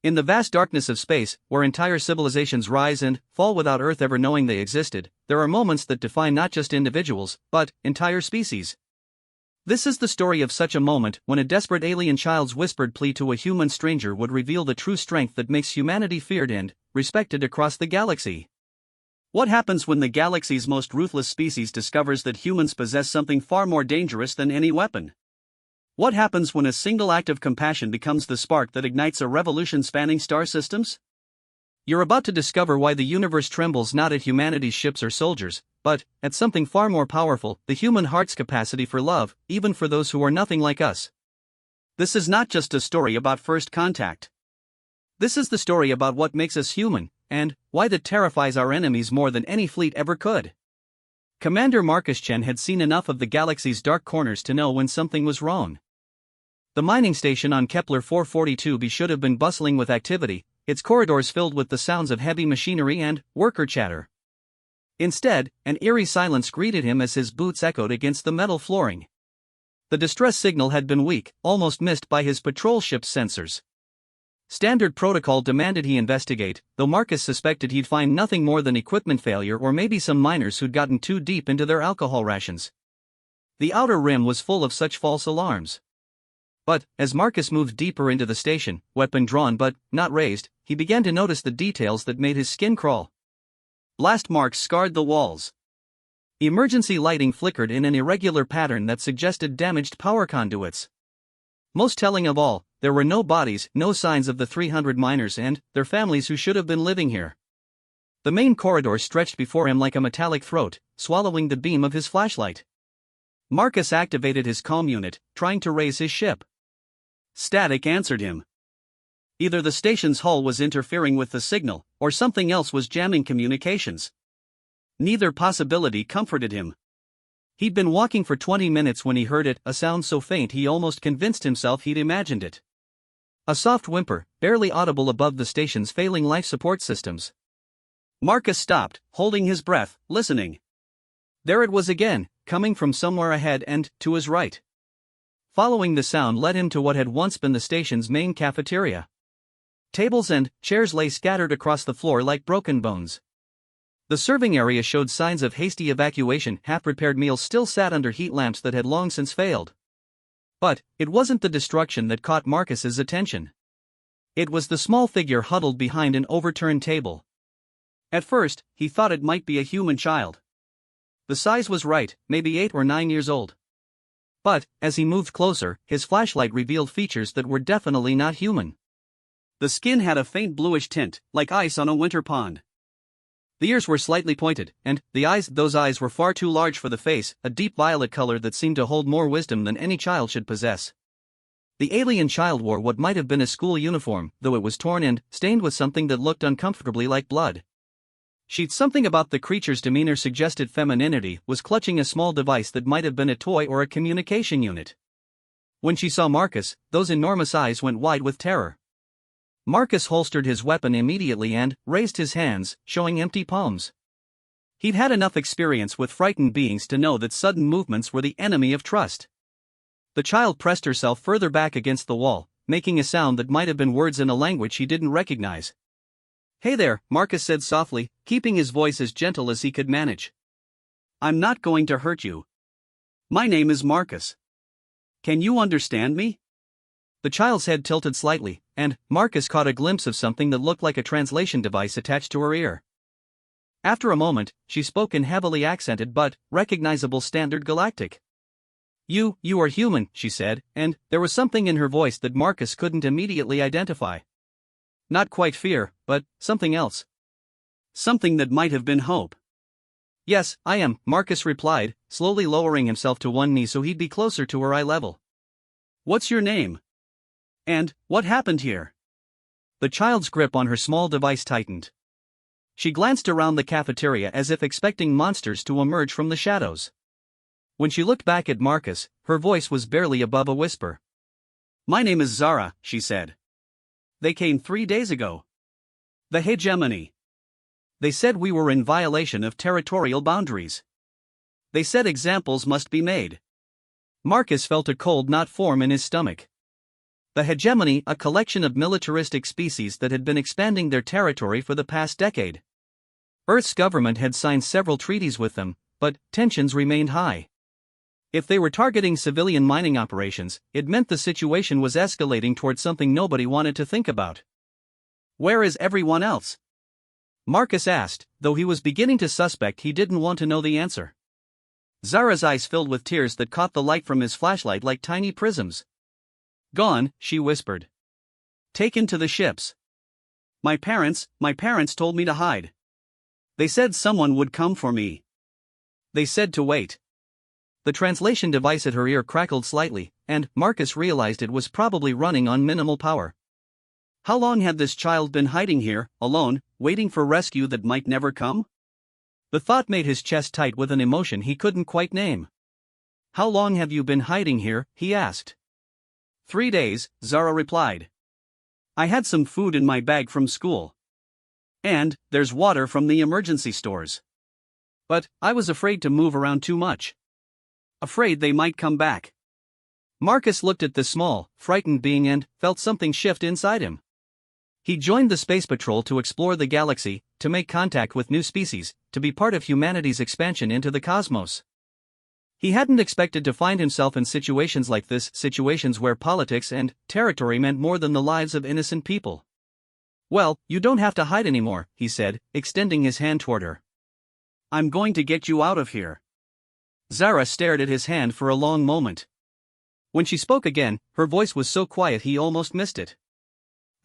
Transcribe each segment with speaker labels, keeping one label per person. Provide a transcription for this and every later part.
Speaker 1: In the vast darkness of space, where entire civilizations rise and fall without Earth ever knowing they existed, there are moments that define not just individuals, but entire species. This is the story of such a moment when a desperate alien child's whispered plea to a human stranger would reveal the true strength that makes humanity feared and respected across the galaxy. What happens when the galaxy's most ruthless species discovers that humans possess something far more dangerous than any weapon? What happens when a single act of compassion becomes the spark that ignites a revolution spanning star systems? You're about to discover why the universe trembles not at humanity's ships or soldiers, but at something far more powerful, the human heart's capacity for love, even for those who are nothing like us. This is not just a story about first contact. This is the story about what makes us human, and why that terrifies our enemies more than any fleet ever could. Commander Marcus Chen had seen enough of the galaxy's dark corners to know when something was wrong. The mining station on Kepler 442b should have been bustling with activity, its corridors filled with the sounds of heavy machinery and worker chatter. Instead, an eerie silence greeted him as his boots echoed against the metal flooring. The distress signal had been weak, almost missed by his patrol ship's sensors. Standard protocol demanded he investigate, though Marcus suspected he'd find nothing more than equipment failure or maybe some miners who'd gotten too deep into their alcohol rations. The outer rim was full of such false alarms. But, as Marcus moved deeper into the station, weapon drawn but not raised, he began to notice the details that made his skin crawl. Blast marks scarred the walls. Emergency lighting flickered in an irregular pattern that suggested damaged power conduits. Most telling of all, there were no bodies, no signs of the 300 miners and their families who should have been living here. The main corridor stretched before him like a metallic throat, swallowing the beam of his flashlight. Marcus activated his comm unit, trying to raise his ship. Static answered him. Either the station's hull was interfering with the signal, or something else was jamming communications. Neither possibility comforted him. He'd been walking for 20 minutes when he heard it, a sound so faint he almost convinced himself he'd imagined it. A soft whimper, barely audible above the station's failing life support systems. Marcus stopped, holding his breath, listening. There it was again, coming from somewhere ahead and to his right. Following the sound led him to what had once been the station's main cafeteria. Tables and chairs lay scattered across the floor like broken bones. The serving area showed signs of hasty evacuation, half-prepared meals still sat under heat lamps that had long since failed. But it wasn't the destruction that caught Marcus's attention. It was the small figure huddled behind an overturned table. At first, he thought it might be a human child. The size was right, maybe 8 or 9 years old. But, as he moved closer, his flashlight revealed features that were definitely not human. The skin had a faint bluish tint, like ice on a winter pond. The ears were slightly pointed, and those eyes were far too large for the face, a deep violet color that seemed to hold more wisdom than any child should possess. The alien child wore what might have been a school uniform, though it was torn and stained with something that looked uncomfortably like blood. Something about the creature's demeanor suggested femininity, was clutching a small device that might have been a toy or a communication unit. When she saw Marcus, those enormous eyes went wide with terror. Marcus holstered his weapon immediately and raised his hands, showing empty palms. He'd had enough experience with frightened beings to know that sudden movements were the enemy of trust. The child pressed herself further back against the wall, making a sound that might have been words in a language he didn't recognize. "Hey there," Marcus said softly, keeping his voice as gentle as he could manage. "I'm not going to hurt you. My name is Marcus. Can you understand me?" The child's head tilted slightly, and Marcus caught a glimpse of something that looked like a translation device attached to her ear. After a moment, she spoke in heavily accented but recognizable Standard Galactic. You are human," she said, and there was something in her voice that Marcus couldn't immediately identify. Not quite fear, but something else. Something that might have been hope. "Yes, I am," Marcus replied, slowly lowering himself to one knee so he'd be closer to her eye level. "What's your name? And what happened here?" The child's grip on her small device tightened. She glanced around the cafeteria as if expecting monsters to emerge from the shadows. When she looked back at Marcus, her voice was barely above a whisper. "My name is Zara," she said. "They came 3 days ago. The hegemony. They said we were in violation of territorial boundaries. They said examples must be made." Marcus felt a cold knot form in his stomach. The hegemony, a collection of militaristic species that had been expanding their territory for the past decade. Earth's government had signed several treaties with them, but tensions remained high. If they were targeting civilian mining operations, it meant the situation was escalating towards something nobody wanted to think about. "Where is everyone else?" Marcus asked, though he was beginning to suspect he didn't want to know the answer. Zara's eyes filled with tears that caught the light from his flashlight like tiny prisms. "Gone," she whispered. "Taken to the ships. My parents told me to hide. They said someone would come for me. They said to wait." The translation device at her ear crackled slightly, and Marcus realized it was probably running on minimal power. How long had this child been hiding here, alone, waiting for rescue that might never come? The thought made his chest tight with an emotion he couldn't quite name. "How long have you been hiding here?" he asked. 3 days, Zara replied. "I had some food in my bag from school. And there's water from the emergency stores. But I was afraid to move around too much. Afraid they might come back." Marcus looked at the small, frightened being and felt something shift inside him. He joined the space patrol to explore the galaxy, to make contact with new species, to be part of humanity's expansion into the cosmos. He hadn't expected to find himself in situations like this, situations where politics and territory meant more than the lives of innocent people. "Well, you don't have to hide anymore," he said, extending his hand toward her. "I'm going to get you out of here." Zara stared at his hand for a long moment. When she spoke again, her voice was so quiet he almost missed it.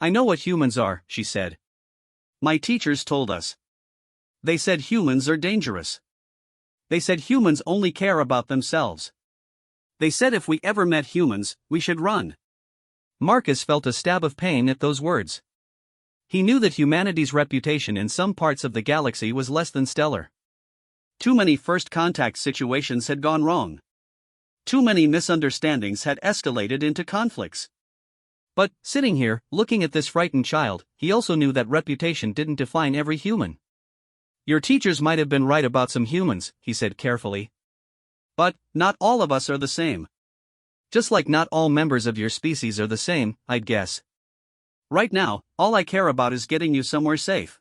Speaker 1: "I know what humans are," she said. "My teachers told us. They said humans are dangerous. They said humans only care about themselves. They said if we ever met humans, we should run." Marcus felt a stab of pain at those words. He knew that humanity's reputation in some parts of the galaxy was less than stellar. Too many first contact situations had gone wrong. Too many misunderstandings had escalated into conflicts. But, sitting here, looking at this frightened child, he also knew that reputation didn't define every human. "Your teachers might have been right about some humans," he said carefully. "But, not all of us are the same. Just like not all members of your species are the same, I'd guess. Right now, all I care about is getting you somewhere safe."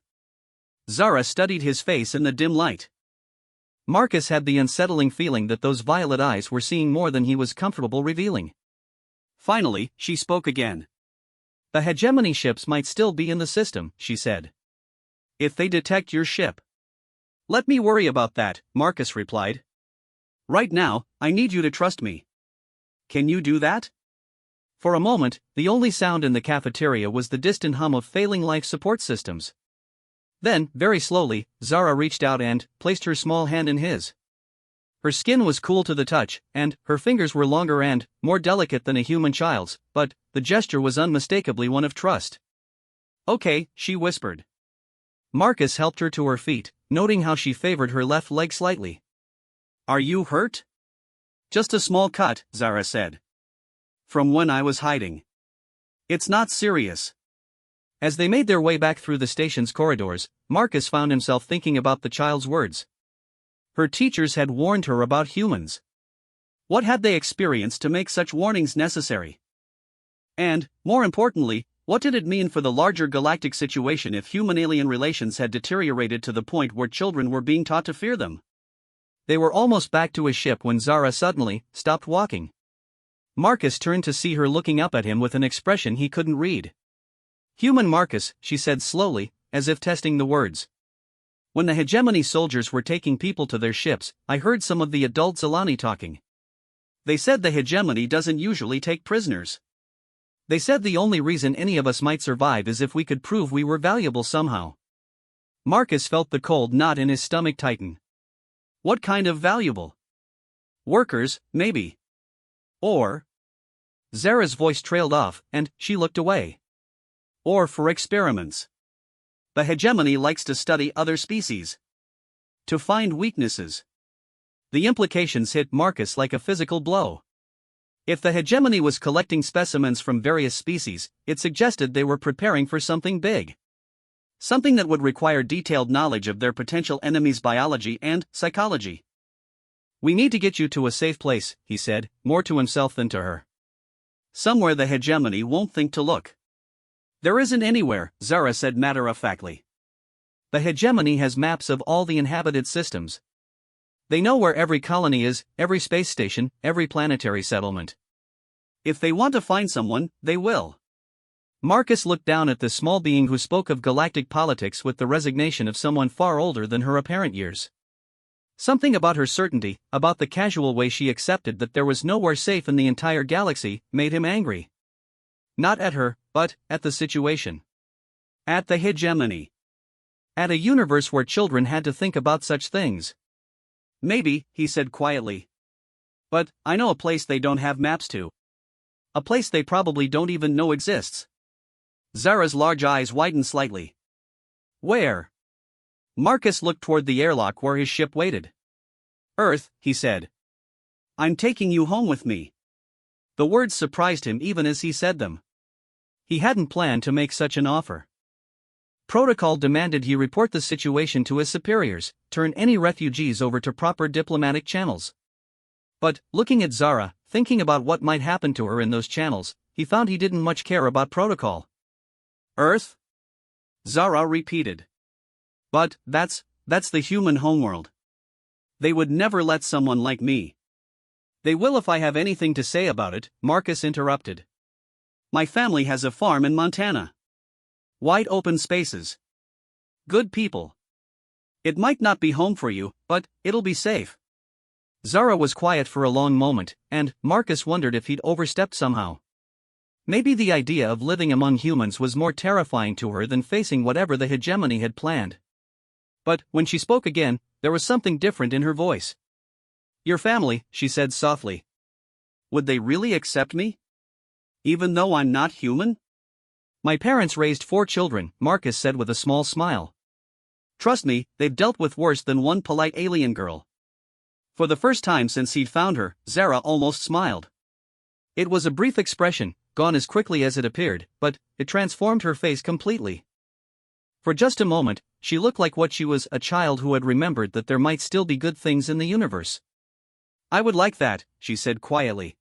Speaker 1: Zara studied his face in the dim light. Marcus had the unsettling feeling that those violet eyes were seeing more than he was comfortable revealing. Finally, she spoke again. "The hegemony ships might still be in the system," she said. "If they detect your ship." "Let me worry about that," Marcus replied. "Right now, I need you to trust me. Can you do that?" For a moment, the only sound in the cafeteria was the distant hum of failing life support systems. Then, very slowly, Zara reached out and placed her small hand in his. Her skin was cool to the touch, and her fingers were longer and more delicate than a human child's, but the gesture was unmistakably one of trust. "Okay," she whispered. Marcus helped her to her feet, noting how she favored her left leg slightly. "Are you hurt?" "Just a small cut," Zara said. "From when I was hiding. It's not serious." As they made their way back through the station's corridors, Marcus found himself thinking about the child's words. Her teachers had warned her about humans. What had they experienced to make such warnings necessary? And, more importantly, what did it mean for the larger galactic situation if human-alien relations had deteriorated to the point where children were being taught to fear them? They were almost back to his ship when Zara suddenly stopped walking. Marcus turned to see her looking up at him with an expression he couldn't read. "Human Marcus," she said slowly, as if testing the words. "When the hegemony soldiers were taking people to their ships, I heard some of the adult Zilani talking. They said the hegemony doesn't usually take prisoners. They said the only reason any of us might survive is if we could prove we were valuable somehow." Marcus felt the cold knot in his stomach tighten. What kind of valuable? Workers, maybe. Or... Zara's voice trailed off, and she looked away. Or for experiments. The hegemony likes to study other species. To find weaknesses. The implications hit Marcus like a physical blow. If the hegemony was collecting specimens from various species, it suggested they were preparing for something big. Something that would require detailed knowledge of their potential enemies' biology and psychology. "We need to get you to a safe place," he said, more to himself than to her. somewhere the hegemony won't think to look. There isn't anywhere, Zara said matter-of-factly. The hegemony has maps of all the inhabited systems. They know where every colony is, every space station, every planetary settlement. If they want to find someone, they will. Marcus looked down at the small being who spoke of galactic politics with the resignation of someone far older than her apparent years. Something about her certainty, about the casual way she accepted that there was nowhere safe in the entire galaxy, made him angry. Not at her, but at the situation. At the hegemony. At a universe where children had to think about such things. Maybe, he said quietly. But I know a place they don't have maps to. A place they probably don't even know exists. Zara's large eyes widened slightly. Where? Marcus looked toward the airlock where his ship waited. Earth, he said. I'm taking you home with me. The words surprised him even as he said them. He hadn't planned to make such an offer. Protocol demanded he report the situation to his superiors, turn any refugees over to proper diplomatic channels. But, looking at Zara, thinking about what might happen to her in those channels, he found he didn't much care about protocol. Earth? Zara repeated. But, that's the human homeworld. They would never let someone like me. They will if I have anything to say about it, Marcus interrupted. My family has a farm in Montana. Wide open spaces. Good people. It might not be home for you, but it'll be safe. Zara was quiet for a long moment, and Marcus wondered if he'd overstepped somehow. Maybe the idea of living among humans was more terrifying to her than facing whatever the hegemony had planned. But, when she spoke again, there was something different in her voice. Your family, she said softly. Would they really accept me? Even though I'm not human? My parents raised 4 children, Marcus said with a small smile. Trust me, they've dealt with worse than one polite alien girl. For the first time since he'd found her, Zara almost smiled. It was a brief expression, gone as quickly as it appeared, but it transformed her face completely. For just a moment, she looked like what she was, a child who had remembered that there might still be good things in the universe. I would like that, she said quietly.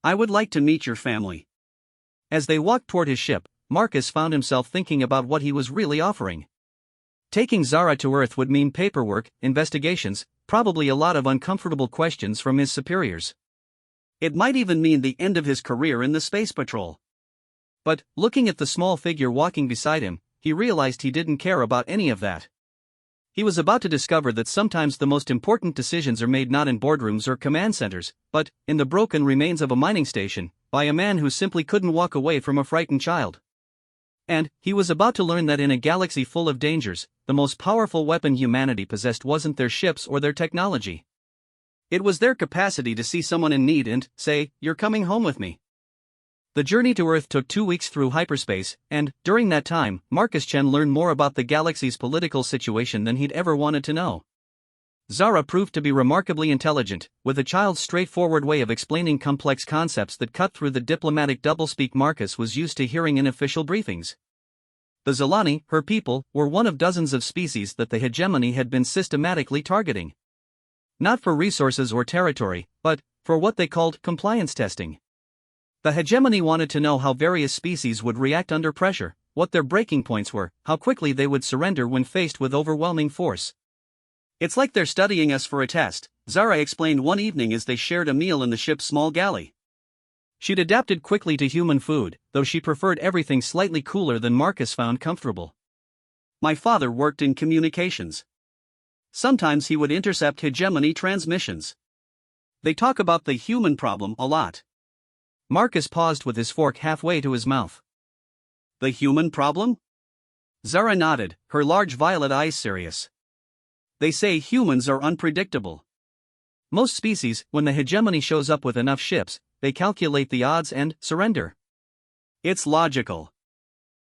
Speaker 1: I would like to meet your family. As they walked toward his ship, Marcus found himself thinking about what he was really offering. Taking Zara to Earth would mean paperwork, investigations, probably a lot of uncomfortable questions from his superiors. It might even mean the end of his career in the Space Patrol. But, looking at the small figure walking beside him, he realized he didn't care about any of that. He was about to discover that sometimes the most important decisions are made not in boardrooms or command centers, but in the broken remains of a mining station, by a man who simply couldn't walk away from a frightened child. And he was about to learn that in a galaxy full of dangers, the most powerful weapon humanity possessed wasn't their ships or their technology. It was their capacity to see someone in need and say, "You're coming home with me." The journey to Earth took 2 weeks through hyperspace, and, during that time, Marcus Chen learned more about the galaxy's political situation than he'd ever wanted to know. Zara proved to be remarkably intelligent, with a child's straightforward way of explaining complex concepts that cut through the diplomatic doublespeak Marcus was used to hearing in official briefings. The Zalani, her people, were one of dozens of species that the hegemony had been systematically targeting. Not for resources or territory, but for what they called compliance testing. The hegemony wanted to know how various species would react under pressure, what their breaking points were, how quickly they would surrender when faced with overwhelming force. It's like they're studying us for a test, Zara explained one evening as they shared a meal in the ship's small galley. She'd adapted quickly to human food, though she preferred everything slightly cooler than Marcus found comfortable. My father worked in communications. Sometimes he would intercept hegemony transmissions. They talk about the human problem a lot. Marcus paused with his fork halfway to his mouth. The human problem? Zara nodded, her large violet eyes serious. They say humans are unpredictable. Most species, when the hegemony shows up with enough ships, they calculate the odds and surrender. It's logical.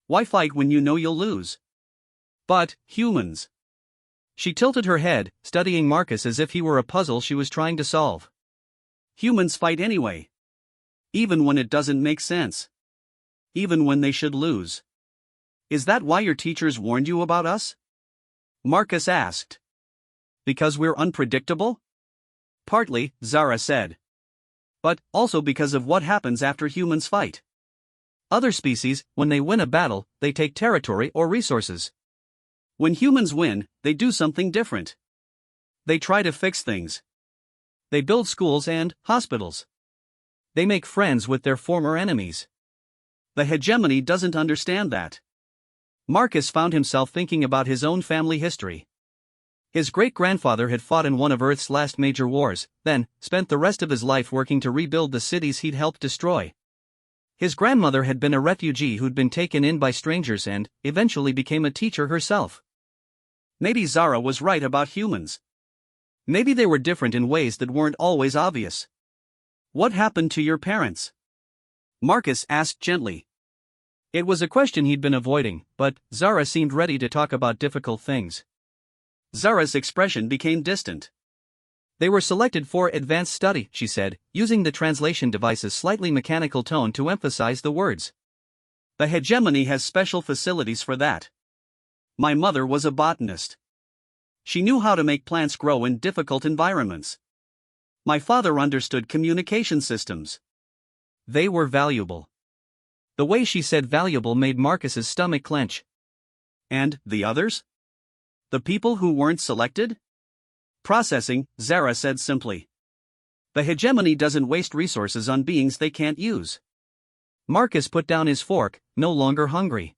Speaker 1: Why fight when you know you'll lose? But, humans. She tilted her head, studying Marcus as if he were a puzzle she was trying to solve. Humans fight anyway. Even when it doesn't make sense. Even when they should lose. Is that why your teachers warned you about us? Marcus asked. Because we're unpredictable? Partly, Zara said. but also because of what happens after humans fight. Other species, when they win a battle, they take territory or resources. When humans win, they do something different. They try to fix things. They build schools and hospitals. They make friends with their former enemies. The hegemony doesn't understand that. Marcus found himself thinking about his own family history. His great-grandfather had fought in one of Earth's last major wars, then spent the rest of his life working to rebuild the cities he'd helped destroy. His grandmother had been a refugee who'd been taken in by strangers and eventually became a teacher herself. Maybe Zara was right about humans. Maybe they were different in ways that weren't always obvious. "What happened to your parents?" Marcus asked gently. It was a question he'd been avoiding, but Zara seemed ready to talk about difficult things. Zara's expression became distant. "They were selected for advanced study," she said, using the translation device's slightly mechanical tone to emphasize the words. "The hegemony has special facilities for that. My mother was a botanist. She knew how to make plants grow in difficult environments. My father understood communication systems. They were valuable." The way she said valuable made Marcus's stomach clench. "And the others? The people who weren't selected?" "Processing," Zara said simply. "The hegemony doesn't waste resources on beings they can't use." Marcus put down his fork, no longer hungry.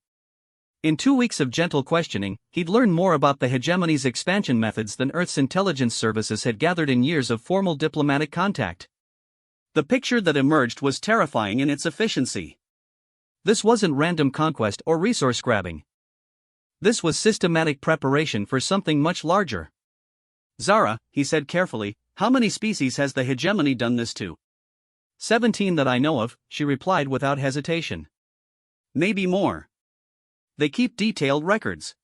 Speaker 1: In 2 weeks of gentle questioning, he'd learned more about the hegemony's expansion methods than Earth's intelligence services had gathered in years of formal diplomatic contact. The picture that emerged was terrifying in its efficiency. This wasn't random conquest or resource grabbing. This was systematic preparation for something much larger. "Zara," he said carefully, "how many species has the hegemony done this to?" 17 that I know of," she replied without hesitation. "Maybe more. They keep detailed records.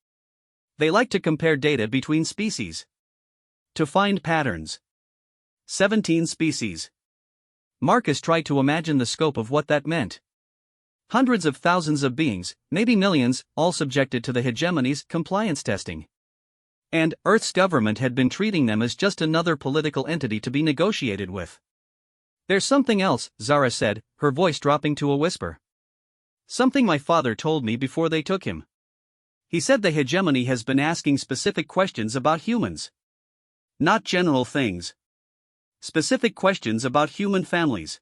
Speaker 1: They like to compare data between species. To find patterns. 17 species." Marcus tried to imagine the scope of what that meant. Hundreds of thousands of beings, maybe millions, all subjected to the hegemony's compliance testing. And Earth's government had been treating them as just another political entity to be negotiated with. "There's something else," Zara said, her voice dropping to a whisper. "Something my father told me before they took him. He said the hegemony has been asking specific questions about humans. Not general things. Specific questions about human families.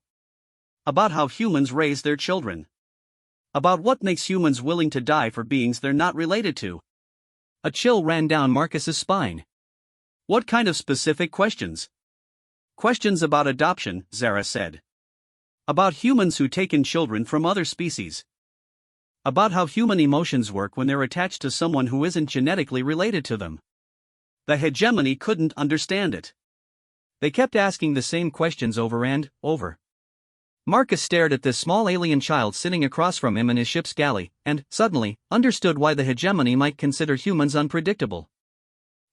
Speaker 1: About how humans raise their children. About what makes humans willing to die for beings they're not related to." A chill ran down Marcus's spine. "What kind of specific questions?" "Questions about adoption," Zara said. "About humans who take in children from other species. About how human emotions work when they're attached to someone who isn't genetically related to them." The hegemony couldn't understand it. They kept asking the same questions over and over. Marcus stared at this small alien child sitting across from him in his ship's galley, and, suddenly, understood why the hegemony might consider humans unpredictable.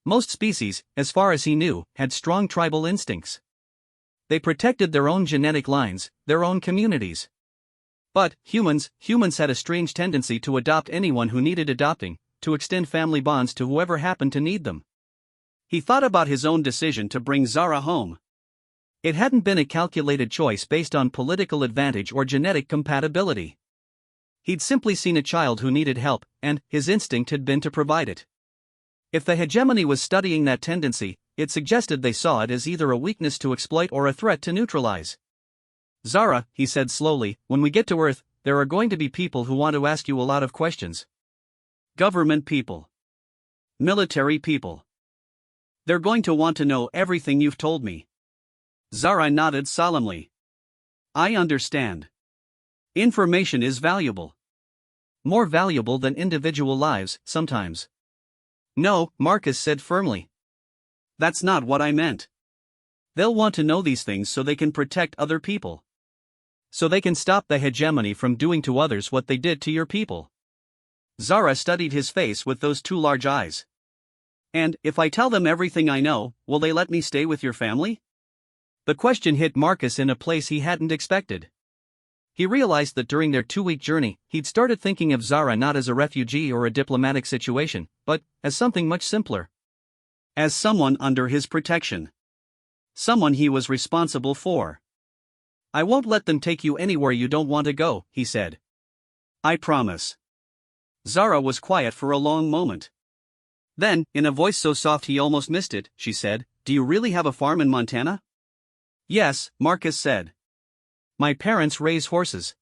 Speaker 1: Most species, as far as he knew, had strong tribal instincts. They protected their own genetic lines, their own communities. But humans had a strange tendency to adopt anyone who needed adopting, to extend family bonds to whoever happened to need them. He thought about his own decision to bring Zara home. It hadn't been a calculated choice based on political advantage or genetic compatibility. He'd simply seen a child who needed help, and his instinct had been to provide it. If the hegemony was studying that tendency, it suggested they saw it as either a weakness to exploit or a threat to neutralize. "Zara," he said slowly, "when we get to Earth, there are going to be people who want to ask you a lot of questions. Government people. Military people. They're going to want to know everything you've told me." Zara nodded solemnly. "I understand. Information is valuable. More valuable than individual lives, sometimes." "No," Marcus said firmly. "That's not what I meant. They'll want to know these things so they can protect other people. So they can stop the hegemony from doing to others what they did to your people." Zara studied his face with those two large eyes. "And if I tell them everything I know, will they let me stay with your family?" The question hit Marcus in a place he hadn't expected. He realized that during their 2-week journey, he'd started thinking of Zara not as a refugee or a diplomatic situation, but as something much simpler. As someone under his protection. Someone he was responsible for. I won't let them take you anywhere you don't want to go, he said. I promise. Zara was quiet for a long moment. Then, in a voice so soft he almost missed it, she said, Do you really have a farm in Montana? Yes, Marcus said. My parents raise horses.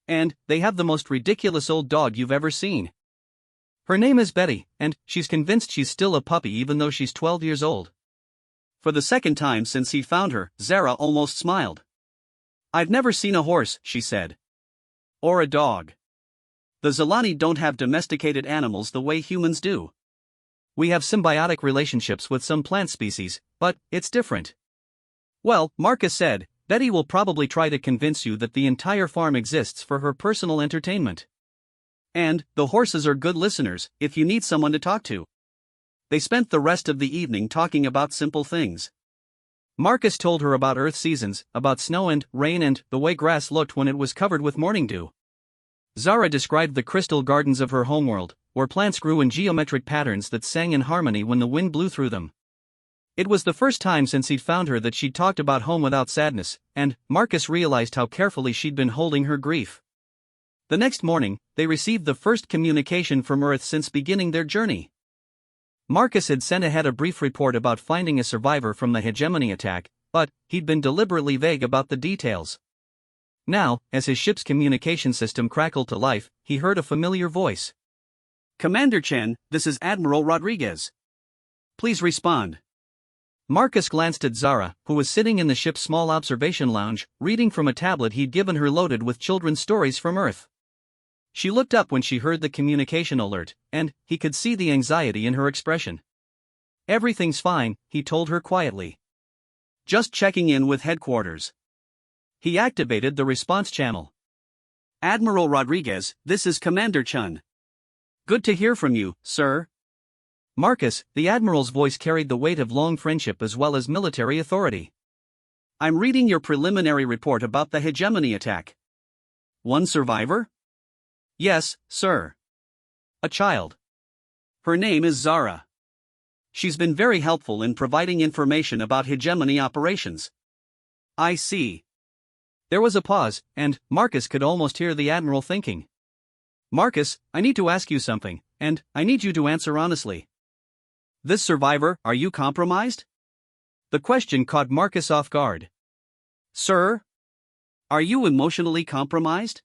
Speaker 1: And they have the most ridiculous old dog you've ever seen. Her name is Betty, and she's convinced she's still a puppy even though she's 12 years old. For the second time since he found her, Zara almost smiled. I've never seen a horse, she said. Or a dog. The Zalani don't have domesticated animals the way humans do. We have symbiotic relationships with some plant species, but it's different. Well, Marcus said, Betty will probably try to convince you that the entire farm exists for her personal entertainment. And the horses are good listeners if you need someone to talk to. They spent the rest of the evening talking about simple things. Marcus told her about Earth seasons, about snow and rain and the way grass looked when it was covered with morning dew. Zara described the crystal gardens of her homeworld, where plants grew in geometric patterns that sang in harmony when the wind blew through them. It was the first time since he'd found her that she'd talked about home without sadness, and Marcus realized how carefully she'd been holding her grief. The next morning, they received the first communication from Earth since beginning their journey. Marcus had sent ahead a brief report about finding a survivor from the hegemony attack, but he'd been deliberately vague about the details. Now, as his ship's communication system crackled to life, he heard a familiar voice. Commander Chen, this is Admiral Rodriguez. Please respond. Marcus glanced at Zara, who was sitting in the ship's small observation lounge, reading from a tablet he'd given her loaded with children's stories from Earth. She looked up when she heard the communication alert, and he could see the anxiety in her expression. Everything's fine, he told her quietly. Just checking in with headquarters. He activated the response channel. Admiral Rodriguez, this is Commander Chen. Good to hear from you, sir. Marcus, the Admiral's voice carried the weight of long friendship as well as military authority. I'm reading your preliminary report about the hegemony attack. One survivor? Yes, sir. A child. Her name is Zara. She's been very helpful in providing information about hegemony operations. I see. There was a pause, and Marcus could almost hear the Admiral thinking. Marcus, I need to ask you something, and I need you to answer honestly. This survivor, are you compromised? The question caught Marcus off guard. Sir? Are you emotionally compromised?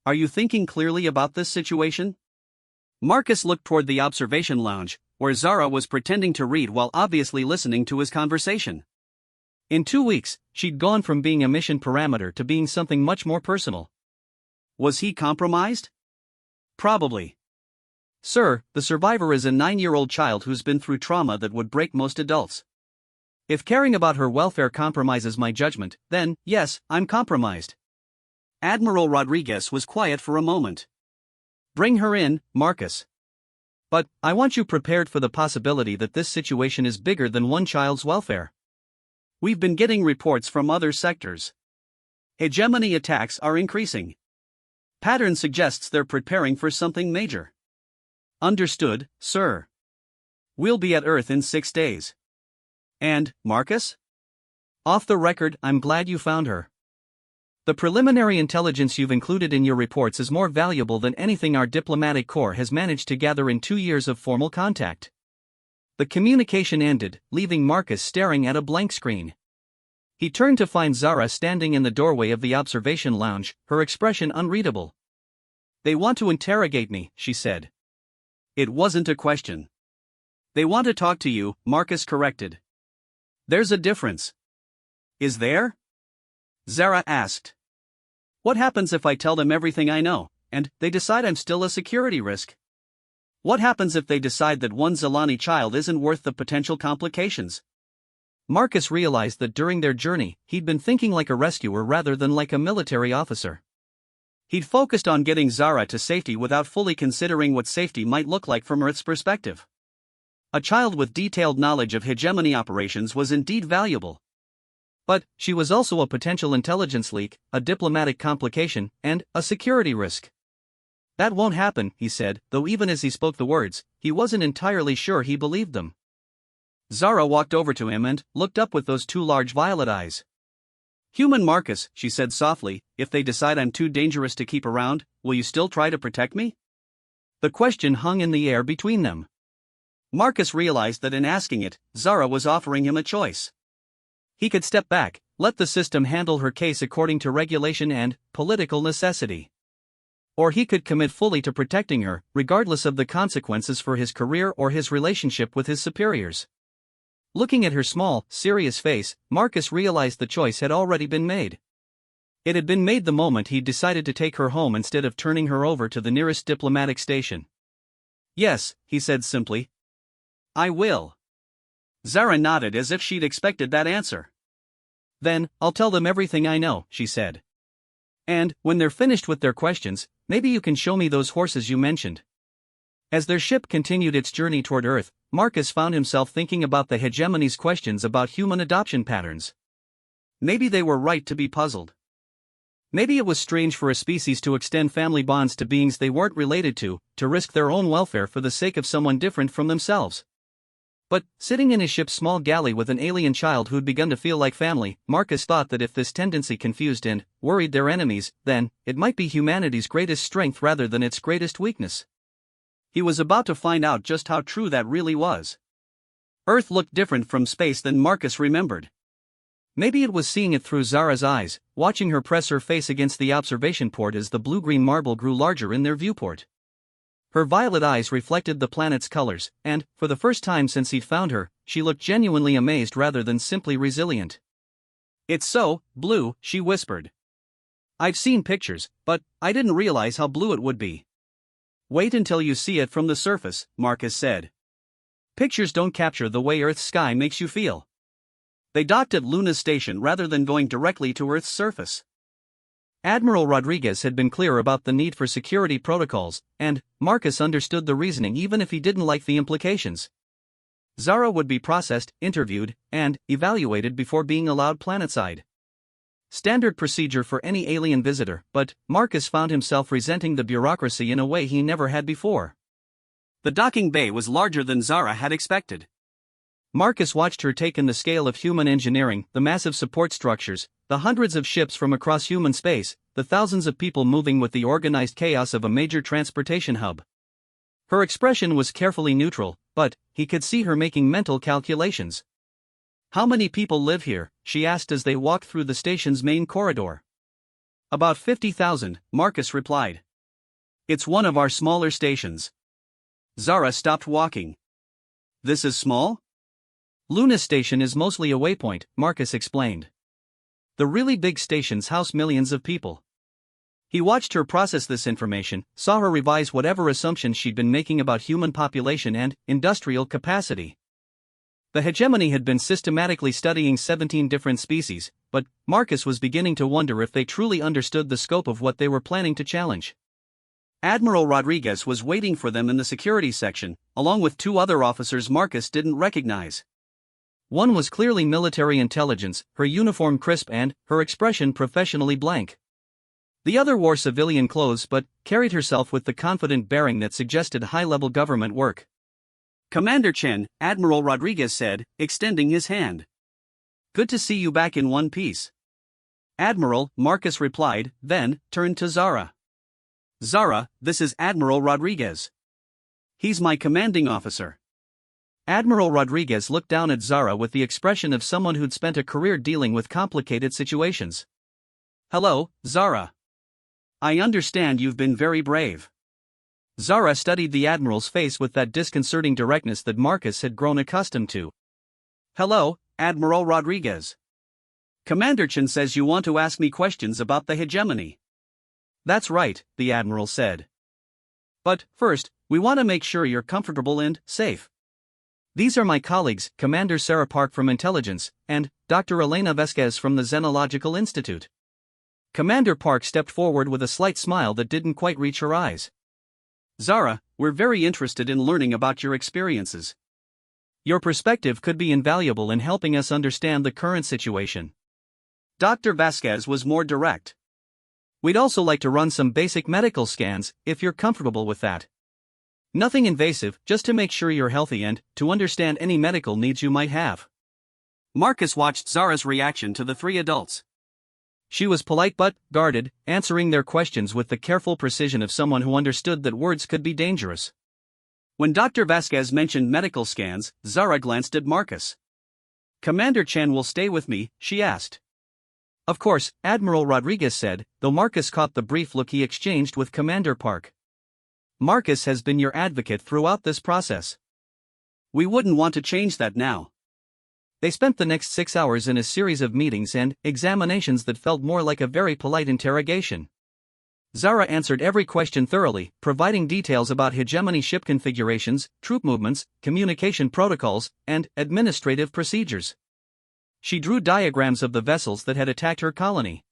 Speaker 1: Are you thinking clearly about this situation? Marcus looked toward the observation lounge, where Zara was pretending to read while obviously listening to his conversation. In 2 weeks, she'd gone from being a mission parameter to being something much more personal. Was he compromised? Probably. Sir, the survivor is a 9-year-old child who's been through trauma that would break most adults. If caring about her welfare compromises my judgment, then, yes, I'm compromised. Admiral Rodriguez was quiet for a moment. Bring her in, Marcus. But, I want you prepared for the possibility that this situation is bigger than one child's welfare. We've been getting reports from other sectors. Hegemony attacks are increasing. Pattern suggests they're preparing for something major. Understood, sir. We'll be at Earth in 6 days. And, Marcus? Off the record, I'm glad you found her. The preliminary intelligence you've included in your reports is more valuable than anything our diplomatic corps has managed to gather in 2 years of formal contact. The communication ended, leaving Marcus staring at a blank screen. He turned to find Zara standing in the doorway of the observation lounge, her expression unreadable. They want to interrogate me, she said. It wasn't a question. They want to talk to you, Marcus corrected. There's a difference. Is there? Zara asked. What happens if I tell them everything I know, and they decide I'm still a security risk? What happens if they decide that one Zalani child isn't worth the potential complications? Marcus realized that during their journey, he'd been thinking like a rescuer rather than like a military officer. He'd focused on getting Zara to safety without fully considering what safety might look like from Earth's perspective. A child with detailed knowledge of hegemony operations was indeed valuable. But she was also a potential intelligence leak, a diplomatic complication, and a security risk. That won't happen, he said, though even as he spoke the words, he wasn't entirely sure he believed them. Zara walked over to him and looked up with those 2 large violet eyes. Human Marcus, she said softly, if they decide I'm too dangerous to keep around, will you still try to protect me? The question hung in the air between them. Marcus realized that in asking it, Zara was offering him a choice. He could step back, let the system handle her case according to regulation and political necessity. Or he could commit fully to protecting her, regardless of the consequences for his career or his relationship with his superiors. Looking at her small, serious face, Marcus realized the choice had already been made. It had been made the moment he decided to take her home instead of turning her over to the nearest diplomatic station. Yes, he said simply. I will. Zara nodded as if she'd expected that answer. Then, I'll tell them everything I know, she said. And, when they're finished with their questions, maybe you can show me those horses you mentioned. As their ship continued its journey toward Earth, Marcus found himself thinking about the hegemony's questions about human adoption patterns. Maybe they were right to be puzzled. Maybe it was strange for a species to extend family bonds to beings they weren't related to risk their own welfare for the sake of someone different from themselves. But, sitting in his ship's small galley with an alien child who'd begun to feel like family, Marcus thought that if this tendency confused and worried their enemies, then it might be humanity's greatest strength rather than its greatest weakness. He was about to find out just how true that really was. Earth looked different from space than Marcus remembered. Maybe it was seeing it through Zara's eyes, watching her press her face against the observation port as the blue-green marble grew larger in their viewport. Her violet eyes reflected the planet's colors, and, for the first time since he'd found her, she looked genuinely amazed rather than simply resilient. It's so blue, she whispered. I've seen pictures, but I didn't realize how blue it would be. Wait until you see it from the surface, Marcus said. Pictures don't capture the way Earth's sky makes you feel. They docked at Luna's station rather than going directly to Earth's surface. Admiral Rodriguez had been clear about the need for security protocols, and Marcus understood the reasoning even if he didn't like the implications. Zara would be processed, interviewed, and evaluated before being allowed planetside. Standard procedure for any alien visitor, but Marcus found himself resenting the bureaucracy in a way he never had before. The docking bay was larger than Zara had expected. Marcus watched her take in the scale of human engineering, the massive support structures, the hundreds of ships from across human space, the thousands of people moving with the organized chaos of a major transportation hub. Her expression was carefully neutral, but he could see her making mental calculations. How many people live here? She asked as they walked through the station's main corridor. About 50,000, Marcus replied. It's one of our smaller stations. Zara stopped walking. This is small? Luna Station is mostly a waypoint, Marcus explained. The really big stations house millions of people. He watched her process this information, saw her revise whatever assumptions she'd been making about human population and industrial capacity. The hegemony had been systematically studying 17 different species, but Marcus was beginning to wonder if they truly understood the scope of what they were planning to challenge. Admiral Rodriguez was waiting for them in the security section, along with two other officers Marcus didn't recognize. One was clearly military intelligence, her uniform crisp and her expression professionally blank. The other wore civilian clothes but carried herself with the confident bearing that suggested high-level government work. Commander Chen, Admiral Rodriguez said, extending his hand. Good to see you back in one piece. Admiral, Marcus replied, then turned to Zara. Zara, this is Admiral Rodriguez. He's my commanding officer. Admiral Rodriguez looked down at Zara with the expression of someone who'd spent a career dealing with complicated situations. Hello, Zara. I understand you've been very brave. Zara studied the Admiral's face with that disconcerting directness that Marcus had grown accustomed to. Hello, Admiral Rodriguez. Commander Chen says you want to ask me questions about the hegemony. That's right, the Admiral said. But, first, we want to make sure you're comfortable and safe. These are my colleagues, Commander Sarah Park from Intelligence, and Dr. Elena Vesquez from the Xenological Institute. Commander Park stepped forward with a slight smile that didn't quite reach her eyes. Zara, we're very interested in learning about your experiences. Your perspective could be invaluable in helping us understand the current situation. Dr. Vasquez was more direct. We'd also like to run some basic medical scans, if you're comfortable with that. Nothing invasive, just to make sure you're healthy and to understand any medical needs you might have. Marcus watched Zara's reaction to the three adults. She was polite but guarded, answering their questions with the careful precision of someone who understood that words could be dangerous. When Dr. Vasquez mentioned medical scans, Zara glanced at Marcus. "Commander Chen will stay with me?" she asked. "Of course," Admiral Rodriguez said, though Marcus caught the brief look he exchanged with Commander Park. "Marcus has been your advocate throughout this process. We wouldn't want to change that now." They spent the next 6 hours in a series of meetings and examinations that felt more like a very polite interrogation. Zara answered every question thoroughly, providing details about hegemony ship configurations, troop movements, communication protocols, and administrative procedures. She drew diagrams of the vessels that had attacked her colony.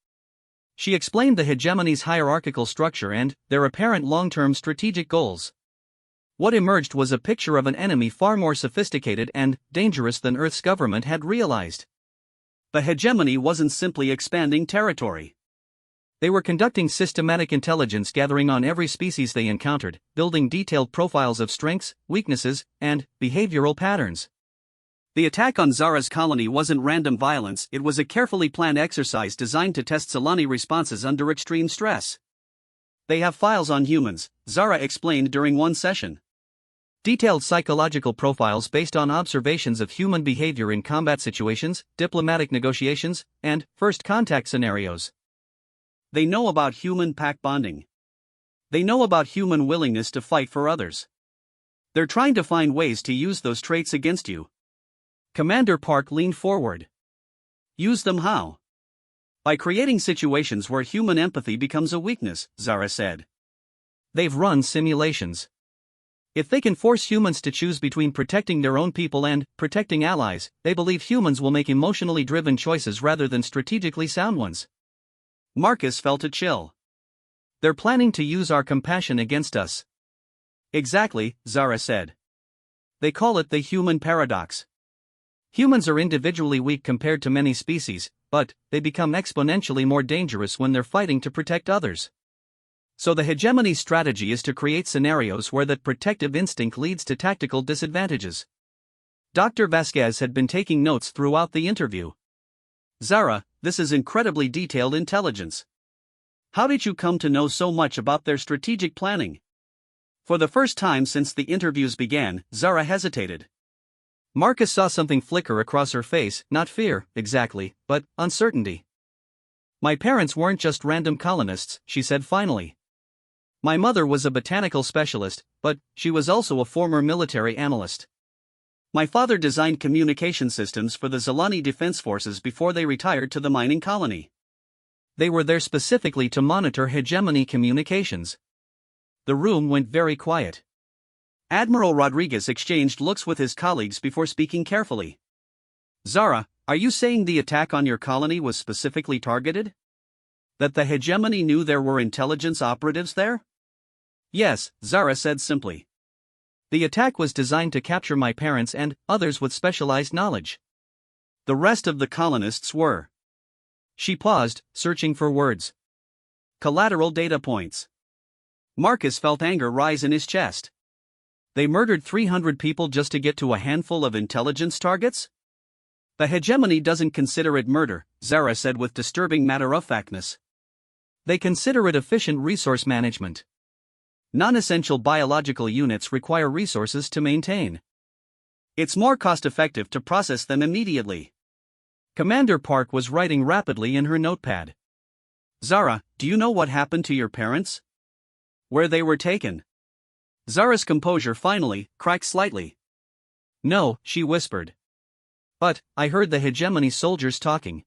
Speaker 1: She explained the hegemony's hierarchical structure and their apparent long-term strategic goals. What emerged was a picture of an enemy far more sophisticated and dangerous than Earth's government had realized. The hegemony wasn't simply expanding territory. They were conducting systematic intelligence gathering on every species they encountered, building detailed profiles of strengths, weaknesses, and behavioral patterns. The attack on Zara's colony wasn't random violence, it was a carefully planned exercise designed to test Solani responses under extreme stress. "They have files on humans," Zara explained during one session. Detailed psychological profiles based on observations of human behavior in combat situations, diplomatic negotiations, and first contact scenarios. They know about human pack bonding. They know about human willingness to fight for others. They're trying to find ways to use those traits against you. Commander Park leaned forward. "Use them how?" "By creating situations where human empathy becomes a weakness," Zara said. "They've run simulations. If they can force humans to choose between protecting their own people and protecting allies, they believe humans will make emotionally driven choices rather than strategically sound ones." Marcus felt a chill. "They're planning to use our compassion against us." "Exactly," Zara said. "They call it the human paradox. Humans are individually weak compared to many species, but they become exponentially more dangerous when they're fighting to protect others. So the hegemony strategy is to create scenarios where that protective instinct leads to tactical disadvantages." Dr. Vasquez had been taking notes throughout the interview. "Zara, this is incredibly detailed intelligence. How did you come to know so much about their strategic planning?" For the first time since the interviews began, Zara hesitated. Marcus saw something flicker across her face, not fear, exactly, but uncertainty. "My parents weren't just random colonists," she said finally. "My mother was a botanical specialist, but she was also a former military analyst. My father designed communication systems for the Zolani Defense Forces before they retired to the mining colony. They were there specifically to monitor hegemony communications." The room went very quiet. Admiral Rodriguez exchanged looks with his colleagues before speaking carefully. "Zara, are you saying the attack on your colony was specifically targeted? That the hegemony knew there were intelligence operatives there?" "Yes," Zara said simply. "The attack was designed to capture my parents and others with specialized knowledge. The rest of the colonists were." She paused, searching for words. "Collateral data points." Marcus felt anger rise in his chest. They murdered 300 people just to get to a handful of intelligence targets? "The hegemony doesn't consider it murder," Zara said with disturbing matter-of-factness. "They consider it efficient resource management. Non-essential biological units require resources to maintain. It's more cost-effective to process them immediately." Commander Park was writing rapidly in her notepad. "Zara, do you know what happened to your parents? Where they were taken?" Zara's composure finally cracked slightly. "No," she whispered. "But I heard the hegemony soldiers talking.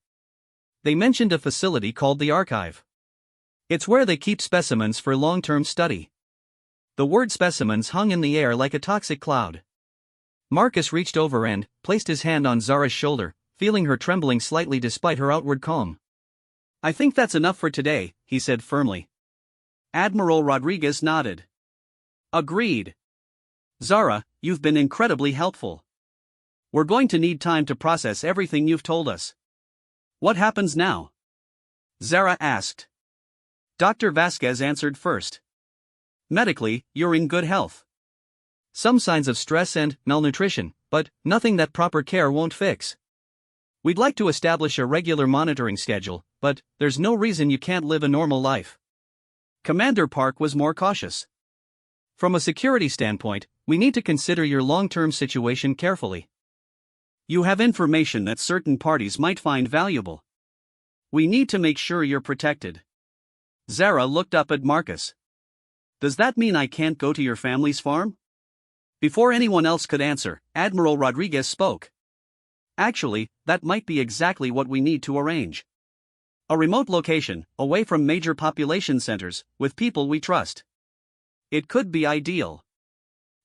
Speaker 1: They mentioned a facility called the Archive. It's where they keep specimens for long-term study." The word specimens hung in the air like a toxic cloud. Marcus reached over and placed his hand on Zara's shoulder, feeling her trembling slightly despite her outward calm. "I think that's enough for today," he said firmly. Admiral Rodriguez nodded. "Agreed. Zara, you've been incredibly helpful. We're going to need time to process everything you've told us. What happens now?" Zara asked. Dr. Vasquez answered first. "Medically, you're in good health. Some signs of stress and malnutrition, but nothing that proper care won't fix. We'd like to establish a regular monitoring schedule, but there's no reason you can't live a normal life. Commander Park was more cautious. From a security standpoint, we need to consider your long-term situation carefully. You have information that certain parties might find valuable. We need to make sure you're protected. Zara looked up at Marcus. Does that mean I can't go to your family's farm? Before anyone else could answer, Admiral Rodriguez spoke. Actually, that might be exactly what we need to arrange. A remote location, away from major population centers, with people we trust. It could be ideal.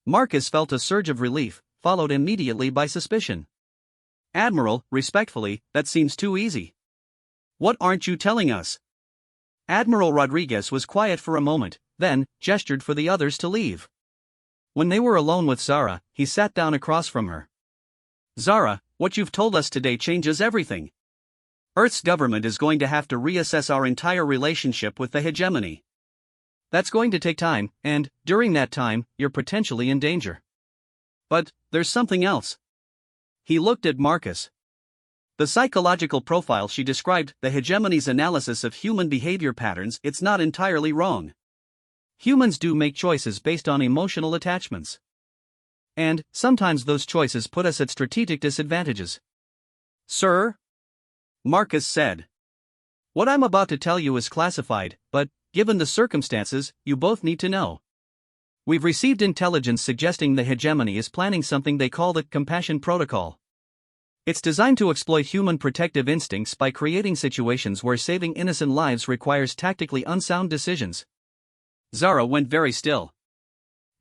Speaker 1: Marcus felt a surge of relief, followed immediately by suspicion. Admiral, respectfully, that seems too easy. What aren't you telling us? Admiral Rodriguez was quiet for a moment, then gestured for the others to leave. When they were alone with Zara, he sat down across from her. Zara, what you've told us today changes everything. Earth's government is going to have to reassess our entire relationship with the hegemony. That's going to take time, and, during that time, you're potentially in danger. But, there's something else. He looked at Marcus. The psychological profile she described, the hegemony's analysis of human behavior patterns, it's not entirely wrong. Humans do make choices based on emotional attachments. And, sometimes those choices put us at strategic disadvantages. Sir? Marcus said. What I'm about to tell you is classified, but, given the circumstances, you both need to know. We've received intelligence suggesting the hegemony is planning something they call the Compassion Protocol. It's designed to exploit human protective instincts by creating situations where saving innocent lives requires tactically unsound decisions. Zara went very still.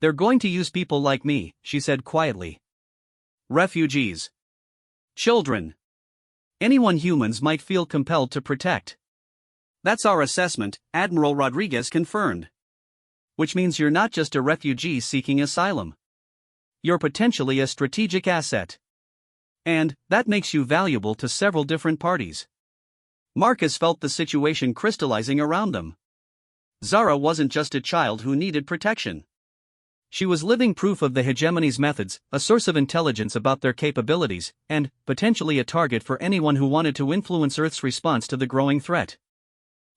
Speaker 1: They're going to use people like me, she said quietly. Refugees. Children. Anyone humans might feel compelled to protect. That's our assessment, Admiral Rodriguez confirmed. Which means you're not just a refugee seeking asylum. You're potentially a strategic asset. And that makes you valuable to several different parties. Marcus felt the situation crystallizing around them. Zara wasn't just a child who needed protection. She was living proof of the hegemony's methods, a source of intelligence about their capabilities, and, potentially a target for anyone who wanted to influence Earth's response to the growing threat.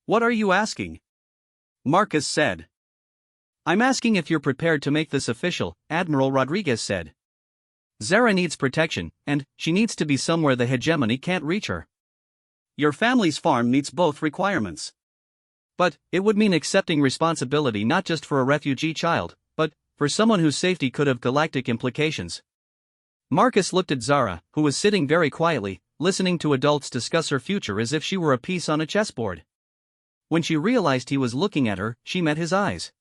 Speaker 1: What are you asking? Marcus said. I'm asking if you're prepared to make this official, Admiral Rodriguez said. Zara needs protection, and she needs to be somewhere the hegemony can't reach her. Your family's farm meets both requirements. But, it would mean accepting responsibility not just for a refugee child, but for someone whose safety could have galactic implications. Marcus looked at Zara, who was sitting very quietly, listening to adults discuss her future as if she were a piece on a chessboard. When she realized he was looking at her, she met his eyes.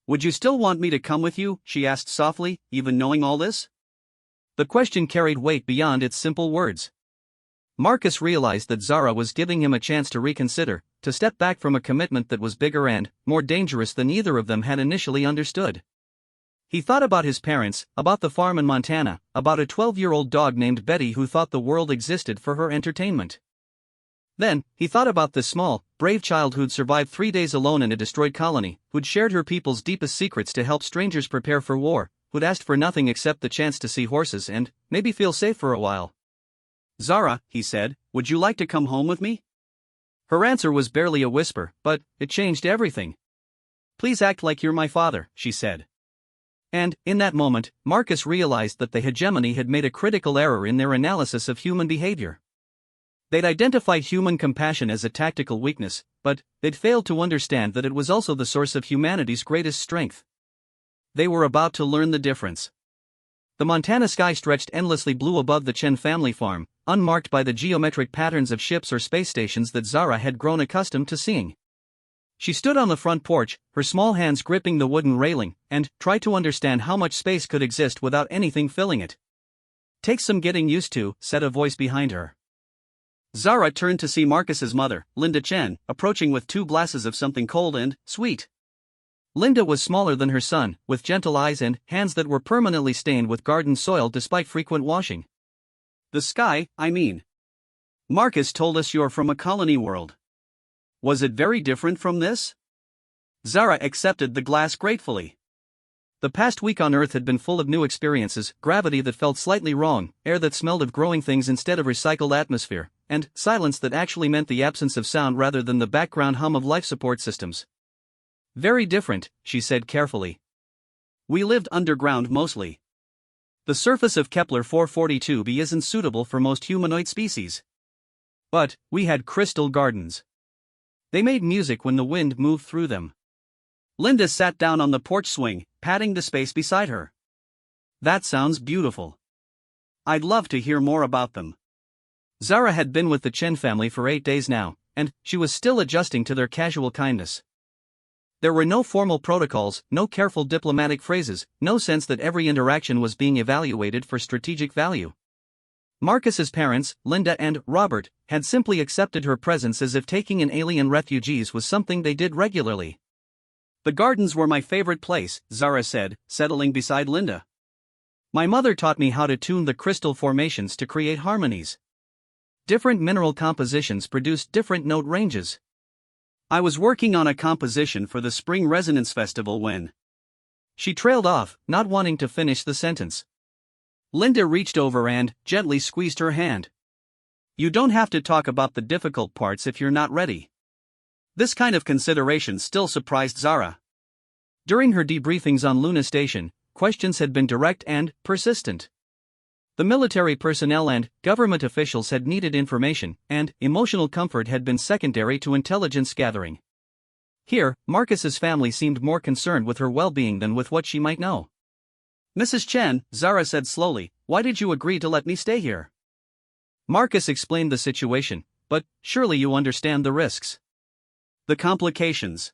Speaker 1: Would you still want me to come with you? She asked softly, even knowing all this? The question carried weight beyond its simple words. Marcus realized that Zara was giving him a chance to reconsider, to step back from a commitment that was bigger and more dangerous than either of them had initially understood. He thought about his parents, about the farm in Montana, about a 12-year-old dog named Betty who thought the world existed for her entertainment. Then, he thought about the small, brave child who'd survived 3 days alone in a destroyed colony, who'd shared her people's deepest secrets to help strangers prepare for war, who'd asked for nothing except the chance to see horses and maybe feel safe for a while. Zara, he said, would you like to come home with me? Her answer was barely a whisper, but it changed everything. Please act like you're my father, she said. And, in that moment, Marcus realized that the hegemony had made a critical error in their analysis of human behavior. They'd identified human compassion as a tactical weakness, but they'd failed to understand that it was also the source of humanity's greatest strength. They were about to learn the difference. The Montana sky stretched endlessly blue above the Chen family farm, unmarked by the geometric patterns of ships or space stations that Zara had grown accustomed to seeing. She stood on the front porch, her small hands gripping the wooden railing, and tried to understand how much space could exist without anything filling it. Takes some getting used to, said a voice behind her. Zara turned to see Marcus's mother, Linda Chen, approaching with 2 glasses of something cold and sweet. Linda was smaller than her son, with gentle eyes and hands that were permanently stained with garden soil despite frequent washing. The sky, I mean. Marcus told us you're from a colony world. Was it very different from this? Zara accepted the glass gratefully. The past week on Earth had been full of new experiences: gravity that felt slightly wrong, air that smelled of growing things instead of recycled atmosphere, and silence that actually meant the absence of sound rather than the background hum of life support systems. Very different, she said carefully. We lived underground mostly. The surface of Kepler 442b isn't suitable for most humanoid species. But we had crystal gardens. They made music when the wind moved through them. Linda sat down on the porch swing, patting the space beside her. That sounds beautiful. I'd love to hear more about them. Zara had been with the Chen family for 8 days now, and she was still adjusting to their casual kindness. There were no formal protocols, no careful diplomatic phrases, no sense that every interaction was being evaluated for strategic value. Marcus's parents, Linda and Robert, had simply accepted her presence as if taking in alien refugees was something they did regularly. The gardens were my favorite place, Zara said, settling beside Linda. My mother taught me how to tune the crystal formations to create harmonies. Different mineral compositions produced different note ranges. I was working on a composition for the Spring Resonance Festival when... She trailed off, not wanting to finish the sentence. Linda reached over and gently squeezed her hand. You don't have to talk about the difficult parts if you're not ready. This kind of consideration still surprised Zara. During her debriefings on Luna Station, questions had been direct and persistent. The military personnel and government officials had needed information, and emotional comfort had been secondary to intelligence gathering. Here, Marcus's family seemed more concerned with her well-being than with what she might know. Mrs. Chen, Zara said slowly, why did you agree to let me stay here? Marcus explained the situation, but surely you understand the risks. The complications.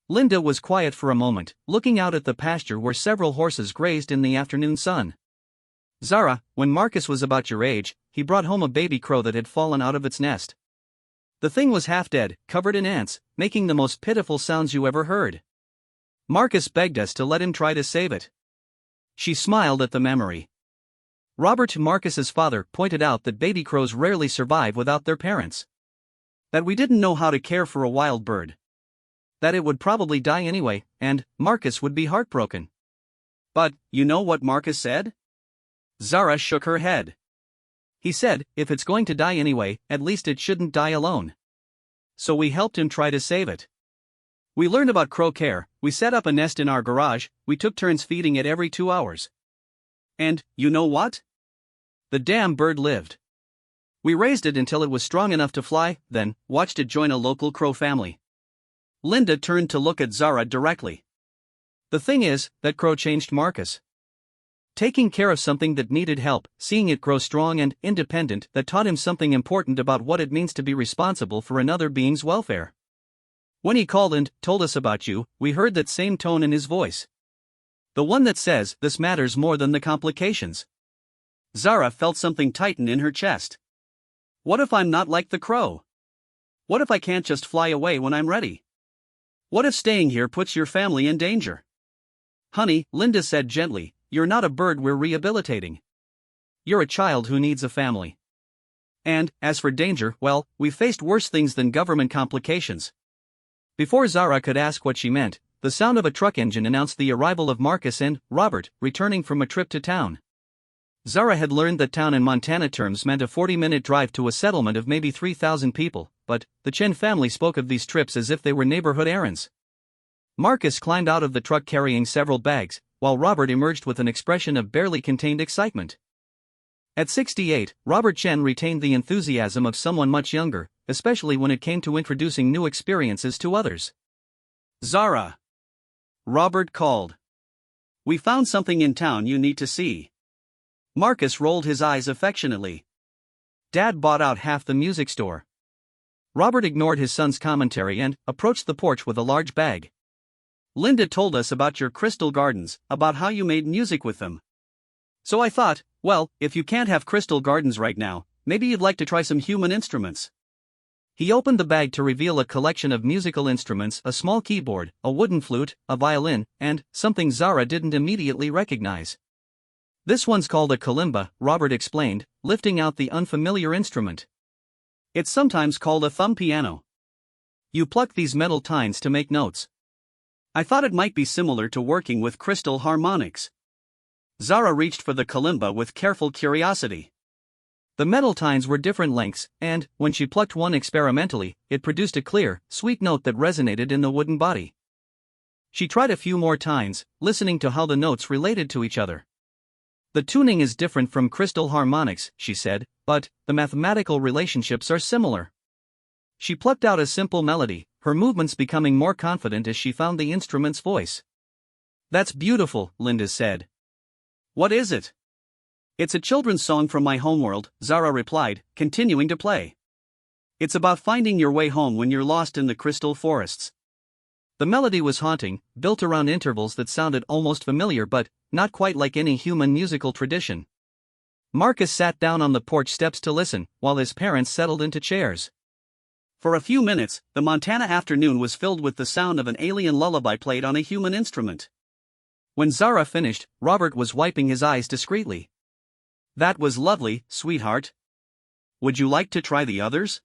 Speaker 1: Linda was quiet for a moment, looking out at the pasture where several horses grazed in the afternoon sun. Zara, when Marcus was about your age, he brought home a baby crow that had fallen out of its nest. The thing was half dead, covered in ants, making the most pitiful sounds you ever heard. Marcus begged us to let him try to save it. She smiled at the memory. Robert, Marcus's father, pointed out that baby crows rarely survive without their parents. That we didn't know how to care for a wild bird. That it would probably die anyway, and Marcus would be heartbroken. But, you know what Marcus said? Zara shook her head. He said, if it's going to die anyway, at least it shouldn't die alone. So we helped him try to save it. We learned about crow care, we set up a nest in our garage, we took turns feeding it every 2 hours. And, you know what? The damn bird lived. We raised it until it was strong enough to fly, then watched it join a local crow family. Linda turned to look at Zara directly. The thing is, that crow changed Marcus. Taking care of something that needed help, seeing it grow strong and independent, that taught him something important about what it means to be responsible for another being's welfare. When he called and told us about you, we heard that same tone in his voice. The one that says, this matters more than the complications. Zara felt something tighten in her chest. What if I'm not like the crow? What if I can't just fly away when I'm ready? What if staying here puts your family in danger? Honey, Linda said gently, you're not a bird we're rehabilitating. You're a child who needs a family. And, as for danger, well, we've faced worse things than government complications. Before Zara could ask what she meant, the sound of a truck engine announced the arrival of Marcus and Robert, returning from a trip to town. Zara had learned that town in Montana terms meant a 40-minute drive to a settlement of maybe 3,000 people, but the Chen family spoke of these trips as if they were neighborhood errands. Marcus climbed out of the truck carrying several bags, while Robert emerged with an expression of barely contained excitement. At 68, Robert Chen retained the enthusiasm of someone much younger, especially when it came to introducing new experiences to others. Zara! Robert called. We found something in town you need to see. Marcus rolled his eyes affectionately. Dad bought out half the music store. Robert ignored his son's commentary and approached the porch with a large bag. Linda told us about your crystal gardens, about how you made music with them. So I thought, well, if you can't have crystal gardens right now, maybe you'd like to try some human instruments. He opened the bag to reveal a collection of musical instruments: a small keyboard, a wooden flute, a violin, and something Zara didn't immediately recognize. This one's called a kalimba, Robert explained, lifting out the unfamiliar instrument. It's sometimes called a thumb piano. You pluck these metal tines to make notes. I thought it might be similar to working with crystal harmonics. Zara reached for the kalimba with careful curiosity. The metal tines were different lengths, and, when she plucked one experimentally, it produced a clear, sweet note that resonated in the wooden body. She tried a few more tines, listening to how the notes related to each other. The tuning is different from crystal harmonics, she said, but the mathematical relationships are similar. She plucked out a simple melody, her movements becoming more confident as she found the instrument's voice. That's beautiful, Linda said. What is it? It's a children's song from my homeworld, Zara replied, continuing to play. It's about finding your way home when you're lost in the crystal forests. The melody was haunting, built around intervals that sounded almost familiar but not quite like any human musical tradition. Marcus sat down on the porch steps to listen, while his parents settled into chairs. For a few minutes, the Montana afternoon was filled with the sound of an alien lullaby played on a human instrument. When Zara finished, Robert was wiping his eyes discreetly. That was lovely, sweetheart. Would you like to try the others?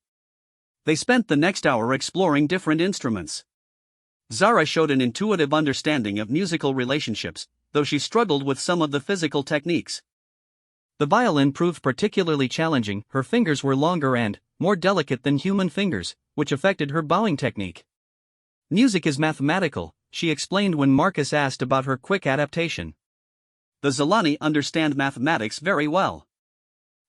Speaker 1: They spent the next hour exploring different instruments. Zara showed an intuitive understanding of musical relationships, though she struggled with some of the physical techniques. The violin proved particularly challenging. Her fingers were longer and more delicate than human fingers, which affected her bowing technique. Music is mathematical, she explained when Marcus asked about her quick adaptation. The Zalani understand mathematics very well.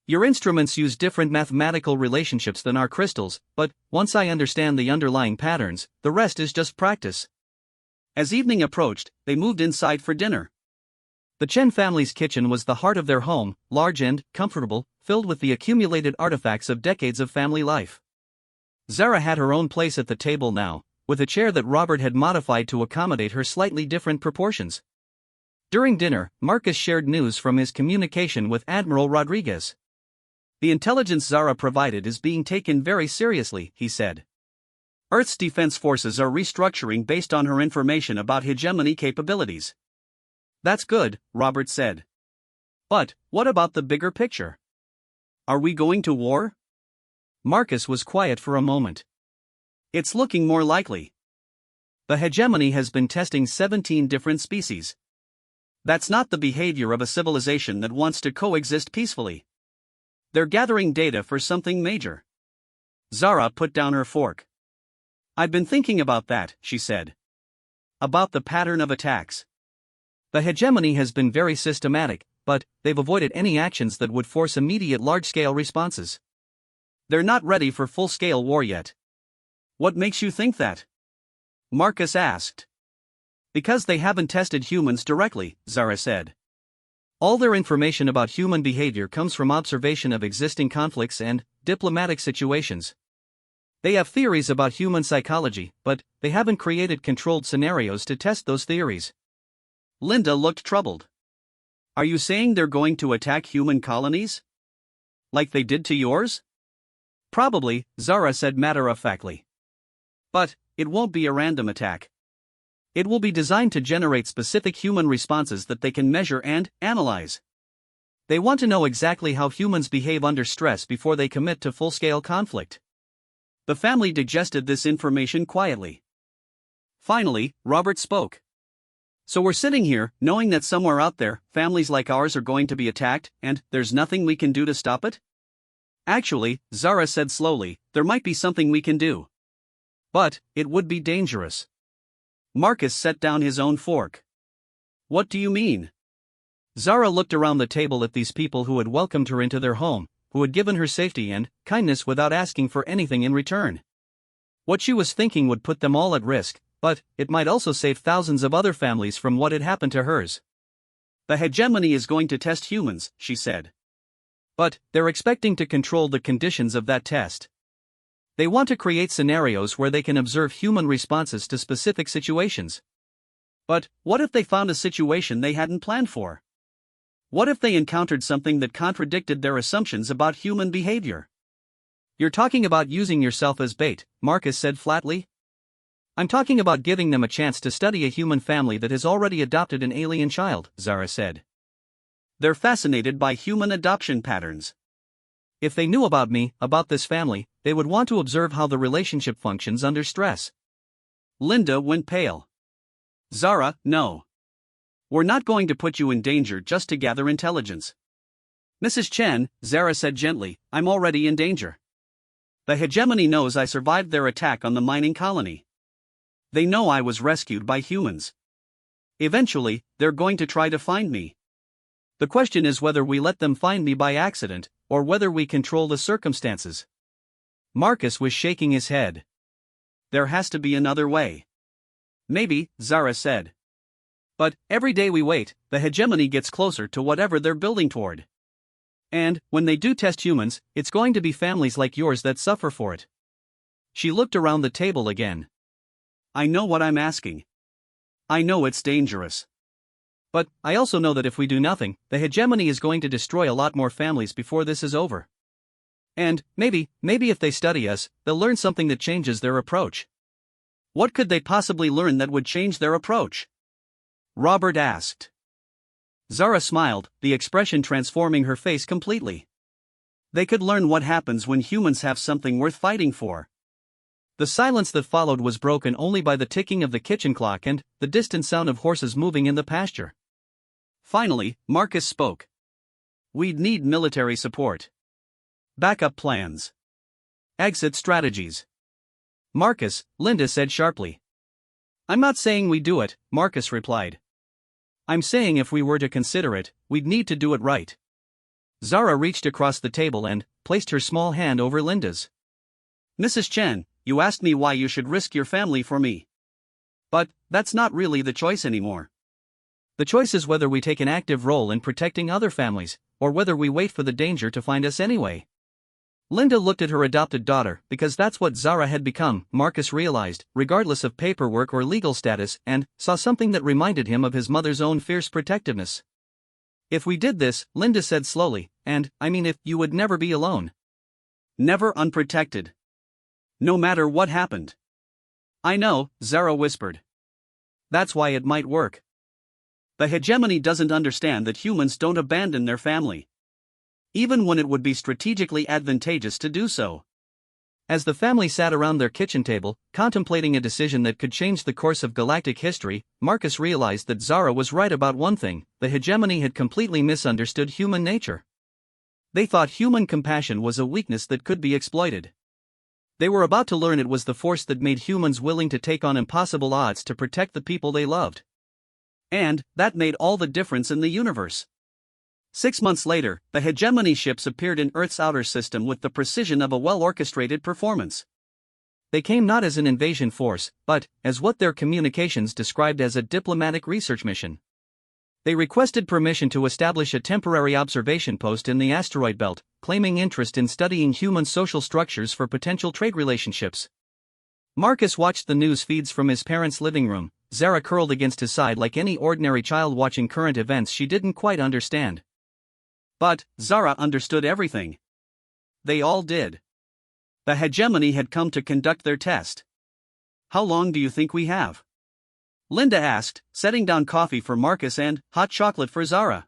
Speaker 1: Your instruments use different mathematical relationships than our crystals, but once I understand the underlying patterns, the rest is just practice. As evening approached, they moved inside for dinner. The Chen family's kitchen was the heart of their home, large and comfortable, filled with the accumulated artifacts of decades of family life. Zara had her own place at the table now, with a chair that Robert had modified to accommodate her slightly different proportions. During dinner, Marcus shared news from his communication with Admiral Rodriguez. The intelligence Zara provided is being taken very seriously, he said. Earth's defense forces are restructuring based on her information about hegemony capabilities. That's good, Robert said. But what about the bigger picture? Are we going to war? Marcus was quiet for a moment. It's looking more likely. The hegemony has been testing 17 different species. That's not the behavior of a civilization that wants to coexist peacefully. They're gathering data for something major. Zara put down her fork. I've been thinking about that, she said. About the pattern of attacks. The hegemony has been very systematic, but they've avoided any actions that would force immediate large-scale responses. They're not ready for full-scale war yet. What makes you think that? Marcus asked. Because they haven't tested humans directly, Zara said. All their information about human behavior comes from observation of existing conflicts and diplomatic situations. They have theories about human psychology, but they haven't created controlled scenarios to test those theories. Linda looked troubled. Are you saying they're going to attack human colonies? Like they did to yours? Probably, Zara said matter-of-factly. But it won't be a random attack. It will be designed to generate specific human responses that they can measure and analyze. They want to know exactly how humans behave under stress before they commit to full-scale conflict. The family digested this information quietly. Finally, Robert spoke. So we're sitting here, knowing that somewhere out there, families like ours are going to be attacked, and there's nothing we can do to stop it? Actually, Zara said slowly, there might be something we can do. But it would be dangerous. Marcus set down his own fork. What do you mean? Zara looked around the table at these people who had welcomed her into their home, who had given her safety and kindness without asking for anything in return. What she was thinking would put them all at risk, but it might also save thousands of other families from what had happened to hers. The hegemony is going to test humans, she said. But they're expecting to control the conditions of that test. They want to create scenarios where they can observe human responses to specific situations. But what if they found a situation they hadn't planned for? What if they encountered something that contradicted their assumptions about human behavior? You're talking about using yourself as bait, Marcus said flatly. I'm talking about giving them a chance to study a human family that has already adopted an alien child, Zara said. They're fascinated by human adoption patterns. If they knew about me, about this family, they would want to observe how the relationship functions under stress. Linda went pale.
Speaker 2: Zara, no. We're not going to put you in danger just to gather intelligence. Mrs. Chen, Zara said gently, I'm already in danger. The hegemony knows I survived their attack on the mining colony. They know I was rescued by humans. Eventually, they're going to try to find me. The question is whether we let them find me by accident, or whether we control the circumstances. Marcus was shaking his head. There has to be another way. Maybe, Zara said. But, every day we wait, the hegemony gets closer to whatever they're building toward. And, when they do test humans, it's going to be families like yours that suffer for it. She looked around the table again. I know what I'm asking. I know it's dangerous. But, I also know that if we do nothing, the hegemony is going to destroy a lot more families before this is over. And, maybe if they study us, they'll learn something that changes their approach. What could they possibly learn that would change their approach? Robert asked. Zara smiled, the expression transforming her face completely. They could learn what happens when humans have something worth fighting for. The silence that followed was broken only by the ticking of the kitchen clock and the distant sound of horses moving in the pasture. Finally, Marcus spoke. We'd need military support. Backup plans. Exit strategies. Marcus, Linda said sharply. I'm not saying we do it, Marcus replied. I'm saying if we were to consider it, we'd need to do it right. Zara reached across the table and placed her small hand over Linda's. Mrs. Chen, you asked me why you should risk your family for me. But, that's not really the choice anymore. The choice is whether we take an active role in protecting other families, or whether we wait for the danger to find us anyway. Linda looked at her adopted daughter, because that's what Zara had become, Marcus realized, regardless of paperwork or legal status, and saw something that reminded him of his mother's own fierce protectiveness. If we did this, Linda said slowly, and, I mean if, you would never be alone. Never unprotected. No matter what happened. I know, Zara whispered. That's why it might work. The hegemony doesn't understand that humans don't abandon their family. Even when it would be strategically advantageous to do so. As the family sat around their kitchen table, contemplating a decision that could change the course of galactic history, Marcus realized that Zara was right about one thing: the hegemony had completely misunderstood human nature. They thought human compassion was a weakness that could be exploited. They were about to learn it was the force that made humans willing to take on impossible odds to protect the people they loved. And that made all the difference in the universe. 6 months later, the hegemony ships appeared in Earth's outer system with the precision of a well-orchestrated performance. They came not as an invasion force, but as what their communications described as a diplomatic research mission. They requested permission to establish a temporary observation post in the asteroid belt, claiming interest in studying human social structures for potential trade relationships. Marcus watched the news feeds from his parents' living room, Zara curled against his side like any ordinary child watching current events she didn't quite understand. But, Zara understood everything. They all did. The hegemony had come to conduct their test. How long do you think we have? Linda asked, setting down coffee for Marcus and hot chocolate for Zara.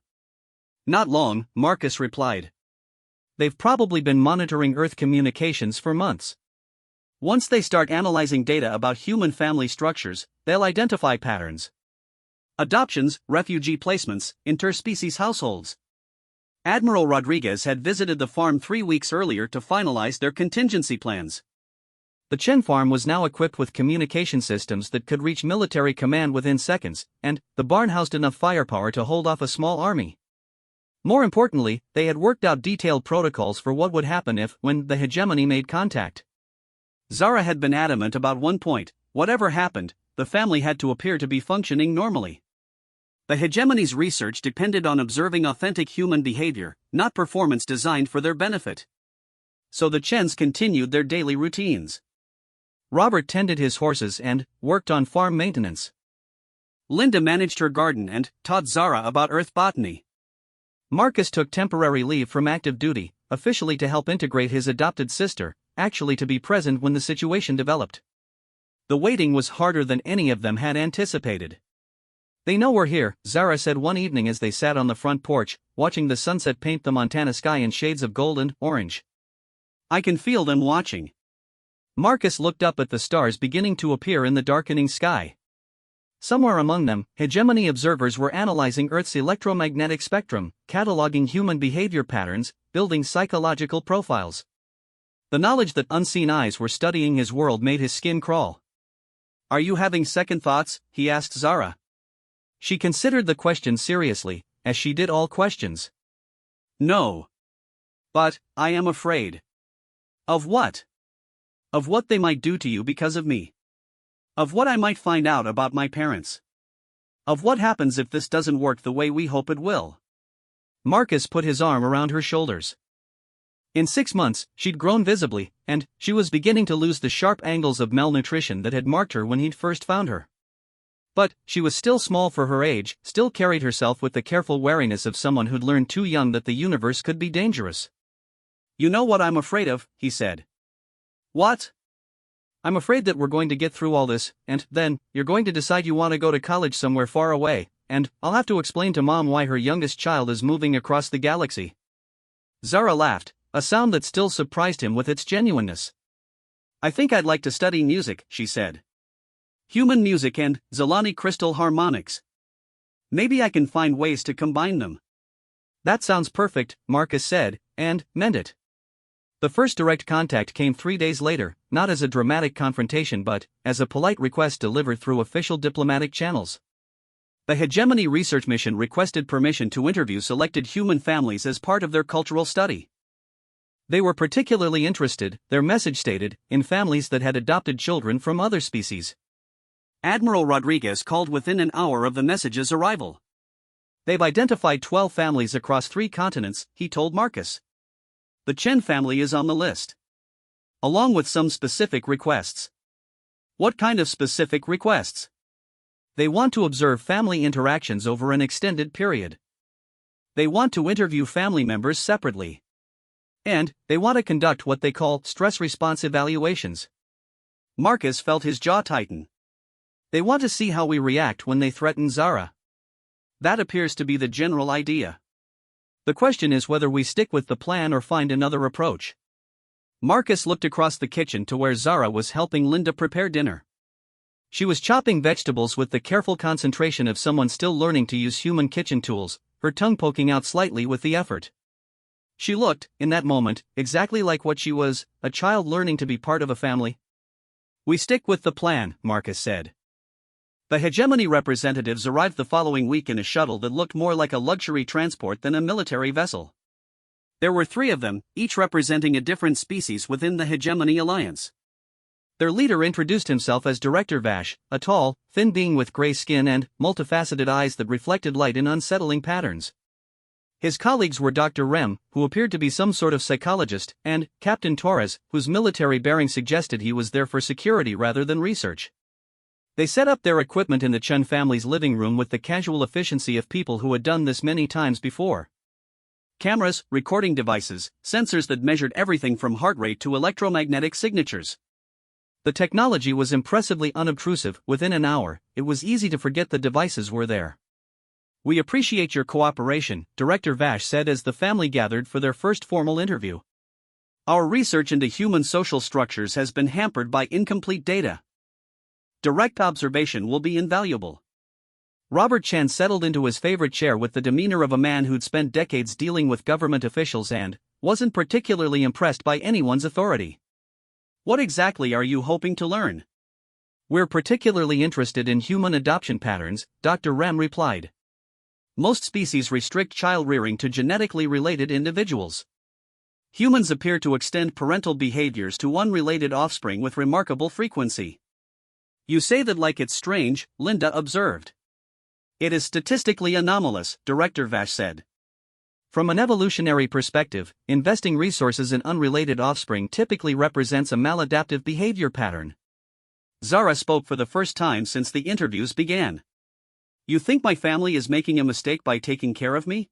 Speaker 2: Not long, Marcus replied. They've probably been monitoring Earth communications for months. Once they start analyzing data about human family structures, they'll identify patterns. Adoptions, refugee placements, interspecies households. Admiral Rodriguez had visited the farm 3 weeks earlier to finalize their contingency plans. The Chen farm was now equipped with communication systems that could reach military command within seconds, and the barn housed enough firepower to hold off a small army. More importantly, they had worked out detailed protocols for what would happen if, when the hegemony made contact. Zara had been adamant about one point: whatever happened, the family had to appear to be functioning normally. The hegemony's research depended on observing authentic human behavior, not performance designed for their benefit. So the Chens continued their daily routines. Robert tended his horses and worked on farm maintenance. Linda managed her garden and taught Zara about earth botany. Marcus took temporary leave from active duty, officially to help integrate his adopted sister, actually to be present when the situation developed. The waiting was harder than any of them had anticipated. They know we're here, Zara said one evening as they sat on the front porch, watching the sunset paint the Montana sky in shades of gold and orange. I can feel them watching. Marcus looked up at the stars beginning to appear in the darkening sky.
Speaker 1: somewhere among them, hegemony observers were analyzing Earth's electromagnetic spectrum, cataloging human behavior patterns, building psychological profiles. The knowledge that unseen eyes were studying his world made his skin crawl.
Speaker 2: "Are you having second thoughts?" he asked Zara.
Speaker 1: She considered the question seriously, as she did all questions.
Speaker 2: "No. But, I am afraid." "Of what?" "Of what they might do to you because of me. Of what I might find out about my parents. Of what happens if this doesn't work the way we hope it will."
Speaker 1: Marcus put his arm around her shoulders. In 6 months, she'd grown visibly, and she was beginning to lose the sharp angles of malnutrition that had marked her when he'd first found her. But she was still small for her age, still carried herself with the careful wariness of someone who'd learned too young that the universe could be dangerous.
Speaker 2: "You know what I'm afraid of," he said. "What?"
Speaker 1: "I'm afraid that we're going to get through all this, and then, you're going to decide you want to go to college somewhere far away, and I'll have to explain to Mom why her youngest child is moving across the galaxy." Zara laughed, a sound that still surprised him with its genuineness.
Speaker 2: "I think I'd like to study music," she said. "Human music and Zelani crystal harmonics. Maybe I can find ways to combine them."
Speaker 1: "That sounds perfect," Marcus said, and meant it. The first direct contact came 3 days later, not as a dramatic confrontation but as a polite request delivered through official diplomatic channels. The Hegemony Research Mission requested permission to interview selected human families as part of their cultural study. They were particularly interested, their message stated, in families that had adopted children from other species.
Speaker 2: Admiral Rodriguez called within an hour of the message's arrival.
Speaker 1: "They've identified 12 families across 3 continents," he told Marcus.
Speaker 2: "The Chen family is on the list. Along with some specific requests." "What kind of specific requests?"
Speaker 1: "They want to observe family interactions over an extended period. They want to interview family members separately. And they want to conduct what they call stress response evaluations."
Speaker 2: Marcus felt his jaw tighten.
Speaker 1: "They want to see how we react when they threaten Zara.
Speaker 2: That appears to be the general idea.
Speaker 1: The question is whether we stick with the plan or find another approach." Marcus looked across the kitchen to where Zara was helping Linda prepare dinner. She was chopping vegetables with the careful concentration of someone still learning to use human kitchen tools, her tongue poking out slightly with the effort. She looked, in that moment, exactly like what she was, a child learning to be part of a family.
Speaker 2: "We stick with the plan," Marcus said. The Hegemony representatives arrived the following week in a shuttle that looked more like a luxury transport than a military vessel. There were 3 of them, each representing a different species within the Hegemony Alliance.
Speaker 1: Their leader introduced himself as Director Vash, a tall, thin being with gray skin and multifaceted eyes that reflected light in unsettling patterns. His colleagues were Dr. Rem, who appeared to be some sort of psychologist, and Captain Torres, whose military bearing suggested he was there for security rather than research. They set up their equipment in the Chun family's living room with the casual efficiency of people who had done this many times before. Cameras, recording devices, sensors that measured everything from heart rate to electromagnetic signatures. The technology was impressively unobtrusive. Within an hour, it was easy to forget the devices were there. "We appreciate your cooperation," Director Vash said as the family gathered for their first formal interview.
Speaker 2: "Our research into human social structures has been hampered by incomplete data. Direct observation will be invaluable."
Speaker 1: Robert Chen settled into his favorite chair with the demeanor of a man who'd spent decades dealing with government officials and wasn't particularly impressed by anyone's authority.
Speaker 2: "What exactly are you hoping to learn?"
Speaker 1: "We're particularly interested in human adoption patterns," Dr. Rem replied. "Most species restrict child rearing to genetically related individuals.
Speaker 2: Humans appear to extend parental behaviors to unrelated offspring with remarkable frequency." "You say that like it's strange," Linda observed.
Speaker 1: "It is statistically anomalous," Director Vash said. "From an evolutionary perspective, investing resources in unrelated offspring typically represents a maladaptive behavior pattern."
Speaker 2: Zara spoke for the first time since the interviews began. "You think my family is making a mistake by taking care of me?"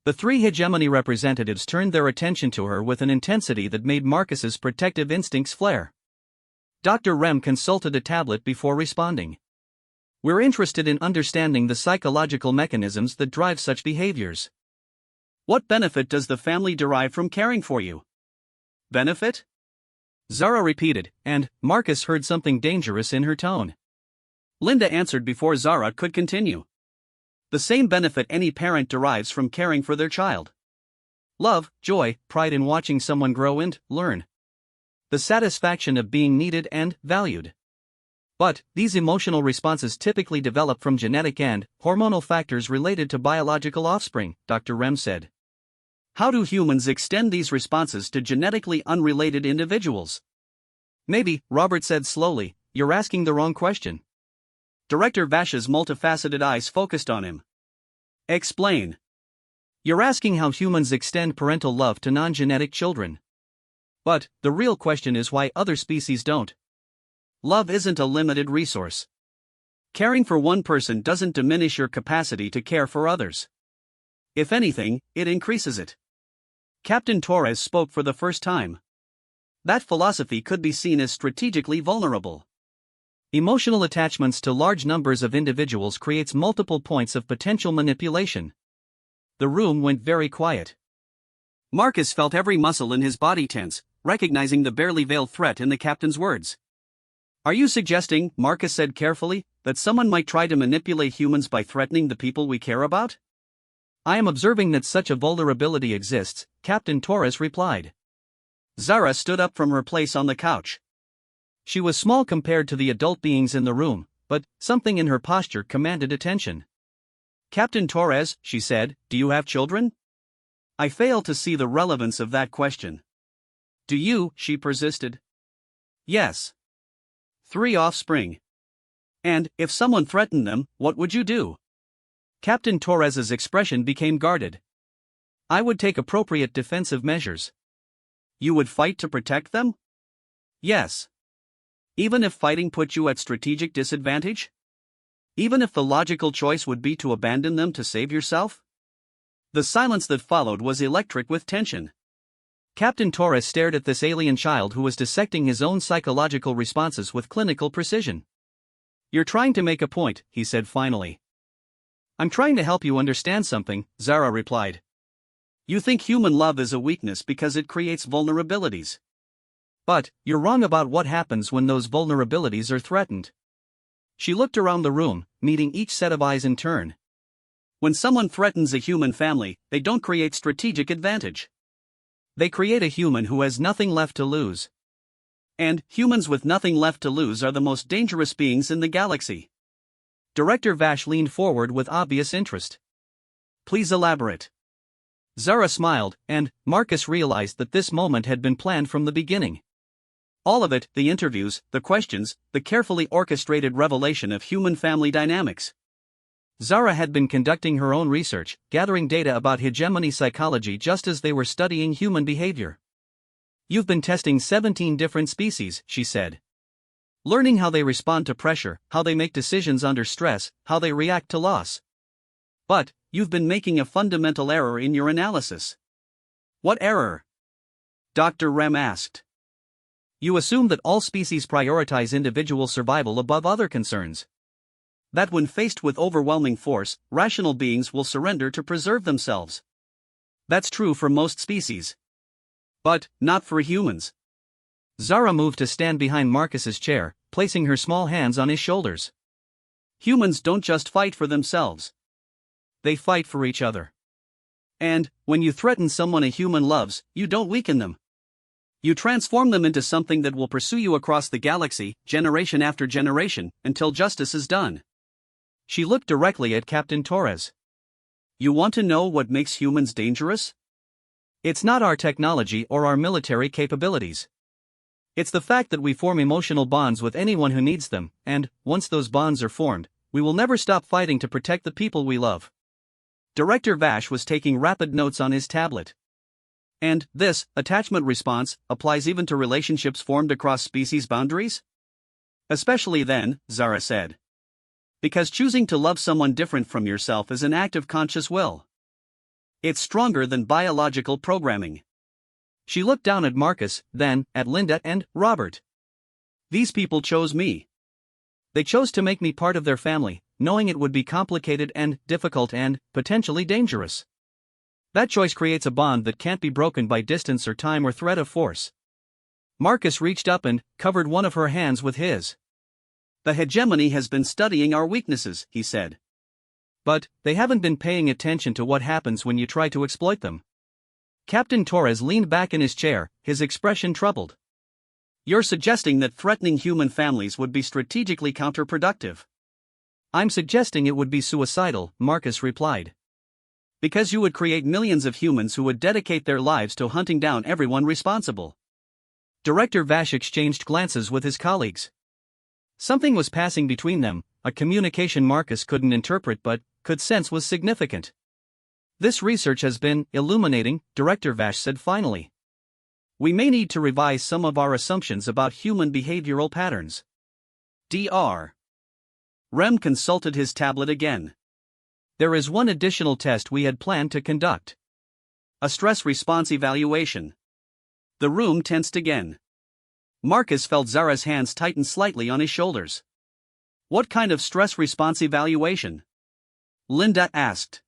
Speaker 1: The 3 Hegemony representatives turned their attention to her with an intensity that made Marcus's protective instincts flare. Dr. Rem consulted a tablet before responding. "We're interested in understanding the psychological mechanisms that drive such behaviors."
Speaker 2: "What benefit does the family derive from caring for you?"
Speaker 1: "Benefit?" Zara repeated, and Marcus heard something dangerous in her tone.
Speaker 2: Linda answered before Zara could continue. The same benefit any parent derives from caring for their child. Love, joy, pride in watching someone grow and learn. The satisfaction of being needed and valued. But these emotional responses typically develop from genetic and hormonal factors related to biological offspring, Dr. Rem said. How do humans extend these responses to genetically unrelated individuals? Maybe, Robert said slowly, you're asking the wrong question. Director Vash's multifaceted eyes focused on him. Explain. You're asking how humans extend parental love to non-genetic children. But the real question is why other species don't. Love isn't a limited resource. Caring for one person doesn't diminish your capacity to care for others. If anything, it increases it. Captain Torres spoke for the first time. That philosophy could be seen as strategically vulnerable. Emotional attachments to large numbers of individuals creates multiple points of potential manipulation. The room went very quiet. Marcus felt every muscle in his body tense, recognizing the barely veiled threat in the captain's words. Are you suggesting, Marcus said carefully, that someone might try to manipulate humans by threatening the people we care about? I am observing that such a vulnerability exists, Captain Torres replied. Zara stood up from her place on the couch. She was small compared to the adult beings in the room, but something in her posture commanded attention. Captain Torres, she said, do you have children? I fail to see the relevance of that question. Do you, she persisted. Yes. 3 offspring. And, if someone threatened them, what would you do? Captain Torres's expression became guarded. I would take appropriate defensive measures. You would fight to protect them? Yes. Even if fighting put you at strategic disadvantage? Even if the logical choice would be to abandon them to save yourself? The silence that followed was electric with tension. Captain Torres stared at this alien child who was dissecting his own psychological responses with clinical precision. You're trying to make a point, he said finally. I'm trying to help you understand something, Zara replied. You think human love is a weakness because it creates vulnerabilities. But, you're wrong about what happens when those vulnerabilities are threatened. She looked around the room, meeting each set of eyes in turn. When someone threatens a human family, they don't create strategic advantage. They create a human who has nothing left to lose. And humans with nothing left to lose are the most dangerous beings in the galaxy. Director Vash leaned forward with obvious interest. Please elaborate. Zara smiled, and Marcus realized that this moment had been planned from the beginning. All of it, the interviews, the questions, the carefully orchestrated revelation of human family dynamics. Zara had been conducting her own research, gathering data about hegemony psychology just as they were studying human behavior. You've been testing 17 different species, she said. Learning how they respond to pressure, how they make decisions under stress, how they react to loss. But, you've been making a fundamental error in your analysis. What error? Dr. Rem asked. You assume that all species prioritize individual survival above other concerns. That when faced with overwhelming force, rational beings will surrender to preserve themselves. That's true for most species. But, not for humans. Zara moved to stand behind Marcus's chair, placing her small hands on his shoulders. Humans don't just fight for themselves. They fight for each other. And, when you threaten someone a human loves, you don't weaken them. You transform them into something that will pursue you across the galaxy, generation after generation, until justice is done. She looked directly at Captain Torres. You want to know what makes humans dangerous? It's not our technology or our military capabilities. It's the fact that we form emotional bonds with anyone who needs them, and, once those bonds are formed, we will never stop fighting to protect the people we love. Director Vash was taking rapid notes on his tablet. And this attachment response applies even to relationships formed across species boundaries? Especially then, Zara said. Because choosing to love someone different from yourself is an act of conscious will. It's stronger than biological programming. She looked down at Marcus, then at Linda and Robert. These people chose me. They chose to make me part of their family, knowing it would be complicated and difficult and potentially dangerous. That choice creates a bond that can't be broken by distance or time or threat of force. Marcus reached up and covered one of her hands with his. The hegemony has been studying our weaknesses, he said.
Speaker 1: But they haven't been paying attention to what happens when you try to exploit them. Captain Torres leaned back in his chair, his expression troubled.
Speaker 2: You're suggesting that threatening human families would be strategically counterproductive.
Speaker 1: I'm suggesting it would be suicidal, Marcus replied.
Speaker 2: Because you would create millions of humans who would dedicate their lives to hunting down everyone responsible.
Speaker 1: Director Vash exchanged glances with his colleagues. Something was passing between them, a communication Marcus couldn't interpret but could sense was significant. This research has been illuminating, Director Vash said finally. We may need to revise some of our assumptions about human behavioral patterns.
Speaker 2: Dr. Rem consulted his tablet again.
Speaker 1: There is one additional test we had planned to conduct.
Speaker 2: A stress response evaluation. The room tensed again. Marcus felt Zara's hands tighten slightly on his shoulders. What kind of stress response evaluation? Linda asked.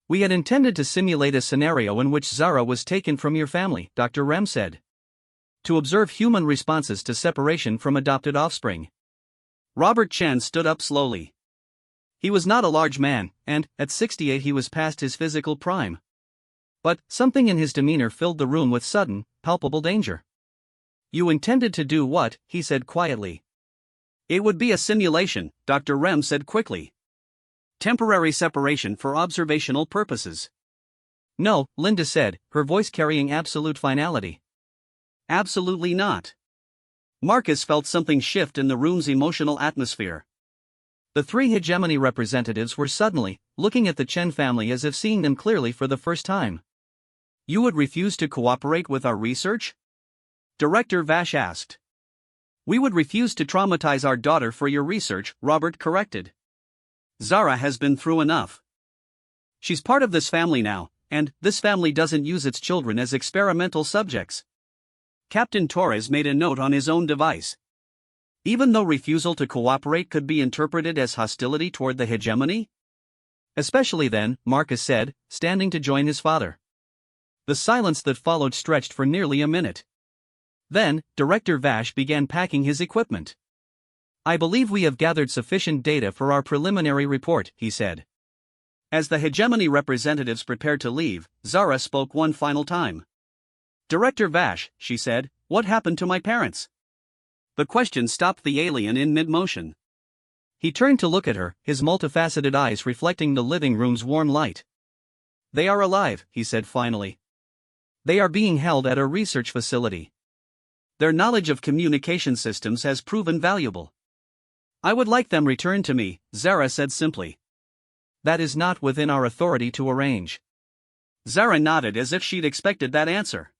Speaker 1: We had intended to simulate a scenario in which Zara was taken from your family, Dr. Rem said. To observe human responses to separation from adopted offspring.
Speaker 2: Robert Chen stood up slowly. He was not a large man, and, at 68 he was past his physical prime.
Speaker 1: But something in his demeanor filled the room with sudden, palpable danger. You intended to do what? He said quietly.
Speaker 2: It would be a simulation, Dr. Rem said quickly. Temporary separation for observational purposes.
Speaker 1: No, Linda said, her voice carrying absolute finality.
Speaker 2: Absolutely not. Marcus felt something shift in the room's emotional atmosphere.
Speaker 1: The three hegemony representatives were suddenly looking at the Chen family as if seeing them clearly for the first time.
Speaker 2: You would refuse to cooperate with our research? Director Vash asked. We would refuse to traumatize our daughter for your research, Robert corrected. Zara has been through enough. She's part of this family now, and this family doesn't use its children as experimental subjects. Captain Torres made a note on his own device. Even though refusal to cooperate could be interpreted as hostility toward the hegemony?
Speaker 1: Especially then, Marcus said, standing to join his father. The silence that followed stretched for nearly a minute. Then, Director Vash began packing his equipment. I believe we have gathered sufficient data for our preliminary report, he said.
Speaker 2: As the hegemony representatives prepared to leave, Zara spoke one final time. Director Vash, she said, what happened to my parents? The question stopped the alien in mid-motion.
Speaker 1: He turned to look at her, his multifaceted eyes reflecting the living room's warm light. They are alive, he said finally. They are being held at a research facility.
Speaker 2: Their knowledge of communication systems has proven valuable. I would like them returned to me, Zara said simply.
Speaker 1: That is not within our authority to arrange.
Speaker 2: Zara nodded as if she'd expected that answer.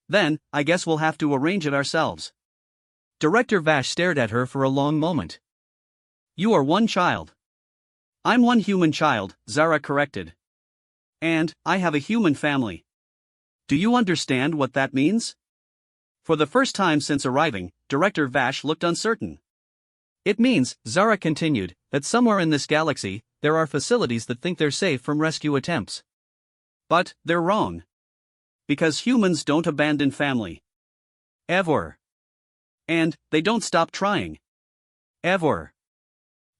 Speaker 2: Then, I guess we'll have to arrange it ourselves.
Speaker 1: Director Vash stared at her for a long moment.
Speaker 2: You are one child. I'm one human child, Zara corrected. And, I have a human family. Do you understand what that means? For the first time since arriving, Director Vash looked uncertain.
Speaker 1: It means, Zara continued, that somewhere in this galaxy, there are facilities that think they're safe from rescue attempts.
Speaker 2: But, they're wrong. Because humans don't abandon family.
Speaker 1: Ever.
Speaker 2: And, they don't stop trying.
Speaker 1: Ever.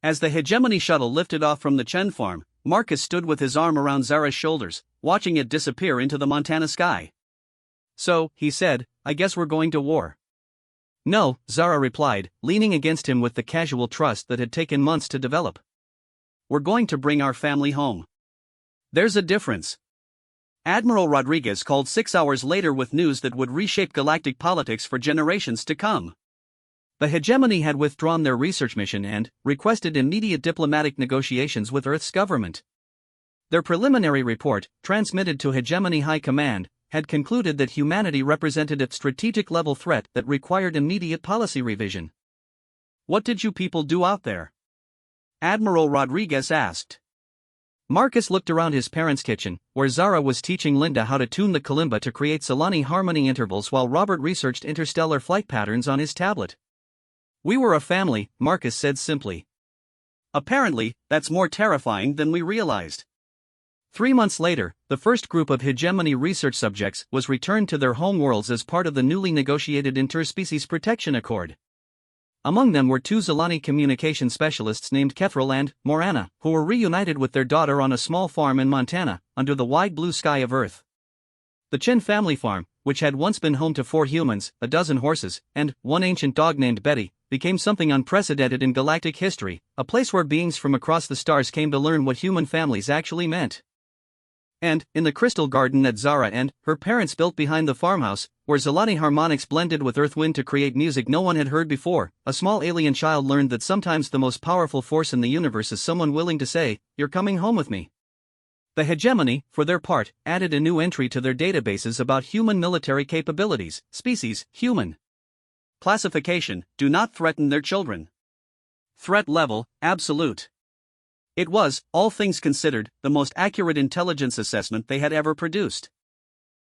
Speaker 2: As the hegemony shuttle lifted off from the Chen farm, Marcus stood with his arm around Zara's shoulders, watching it disappear into the Montana sky.
Speaker 1: So, he said, I guess we're going to war. No, Zara replied, leaning against him with the casual trust that had taken months to develop.
Speaker 2: We're going to bring our family home. There's a difference. Admiral Rodriguez called 6 hours later with news that would reshape galactic politics for generations to come.
Speaker 1: The hegemony had withdrawn their research mission and requested immediate diplomatic negotiations with Earth's government. Their preliminary report, transmitted to hegemony high command, had concluded that humanity represented a strategic-level threat that required immediate policy revision.
Speaker 2: What did you people do out there? Admiral Rodriguez asked.
Speaker 1: Marcus looked around his parents' kitchen, where Zara was teaching Linda how to tune the kalimba to create Solani harmony intervals while Robert researched interstellar flight patterns on his tablet. We were a family, Marcus said simply.
Speaker 2: Apparently, that's more terrifying than we realized.
Speaker 1: 3 months later, the first group of hegemony research subjects was returned to their home worlds as part of the newly negotiated Interspecies Protection Accord. Among them were two Zilani communication specialists named Kethril and Morana, who were reunited with their daughter on a small farm in Montana, under the wide blue sky of Earth. The Chen family farm, which had once been home to 4 humans, a dozen horses, and one ancient dog named Betty, became something unprecedented in galactic history, a place where beings from across the stars came to learn what human families actually meant. And, in the crystal garden that Zara and her parents built behind the farmhouse, where Zilani harmonics blended with earth wind to create music no one had heard before, a small alien child learned that sometimes the most powerful force in the universe is someone willing to say, "You're coming home with me." The hegemony, for their part, added a new entry to their databases about human military capabilities: species, human. Classification: do not threaten their children. Threat level: absolute. It was, all things considered, the most accurate intelligence assessment they had ever produced.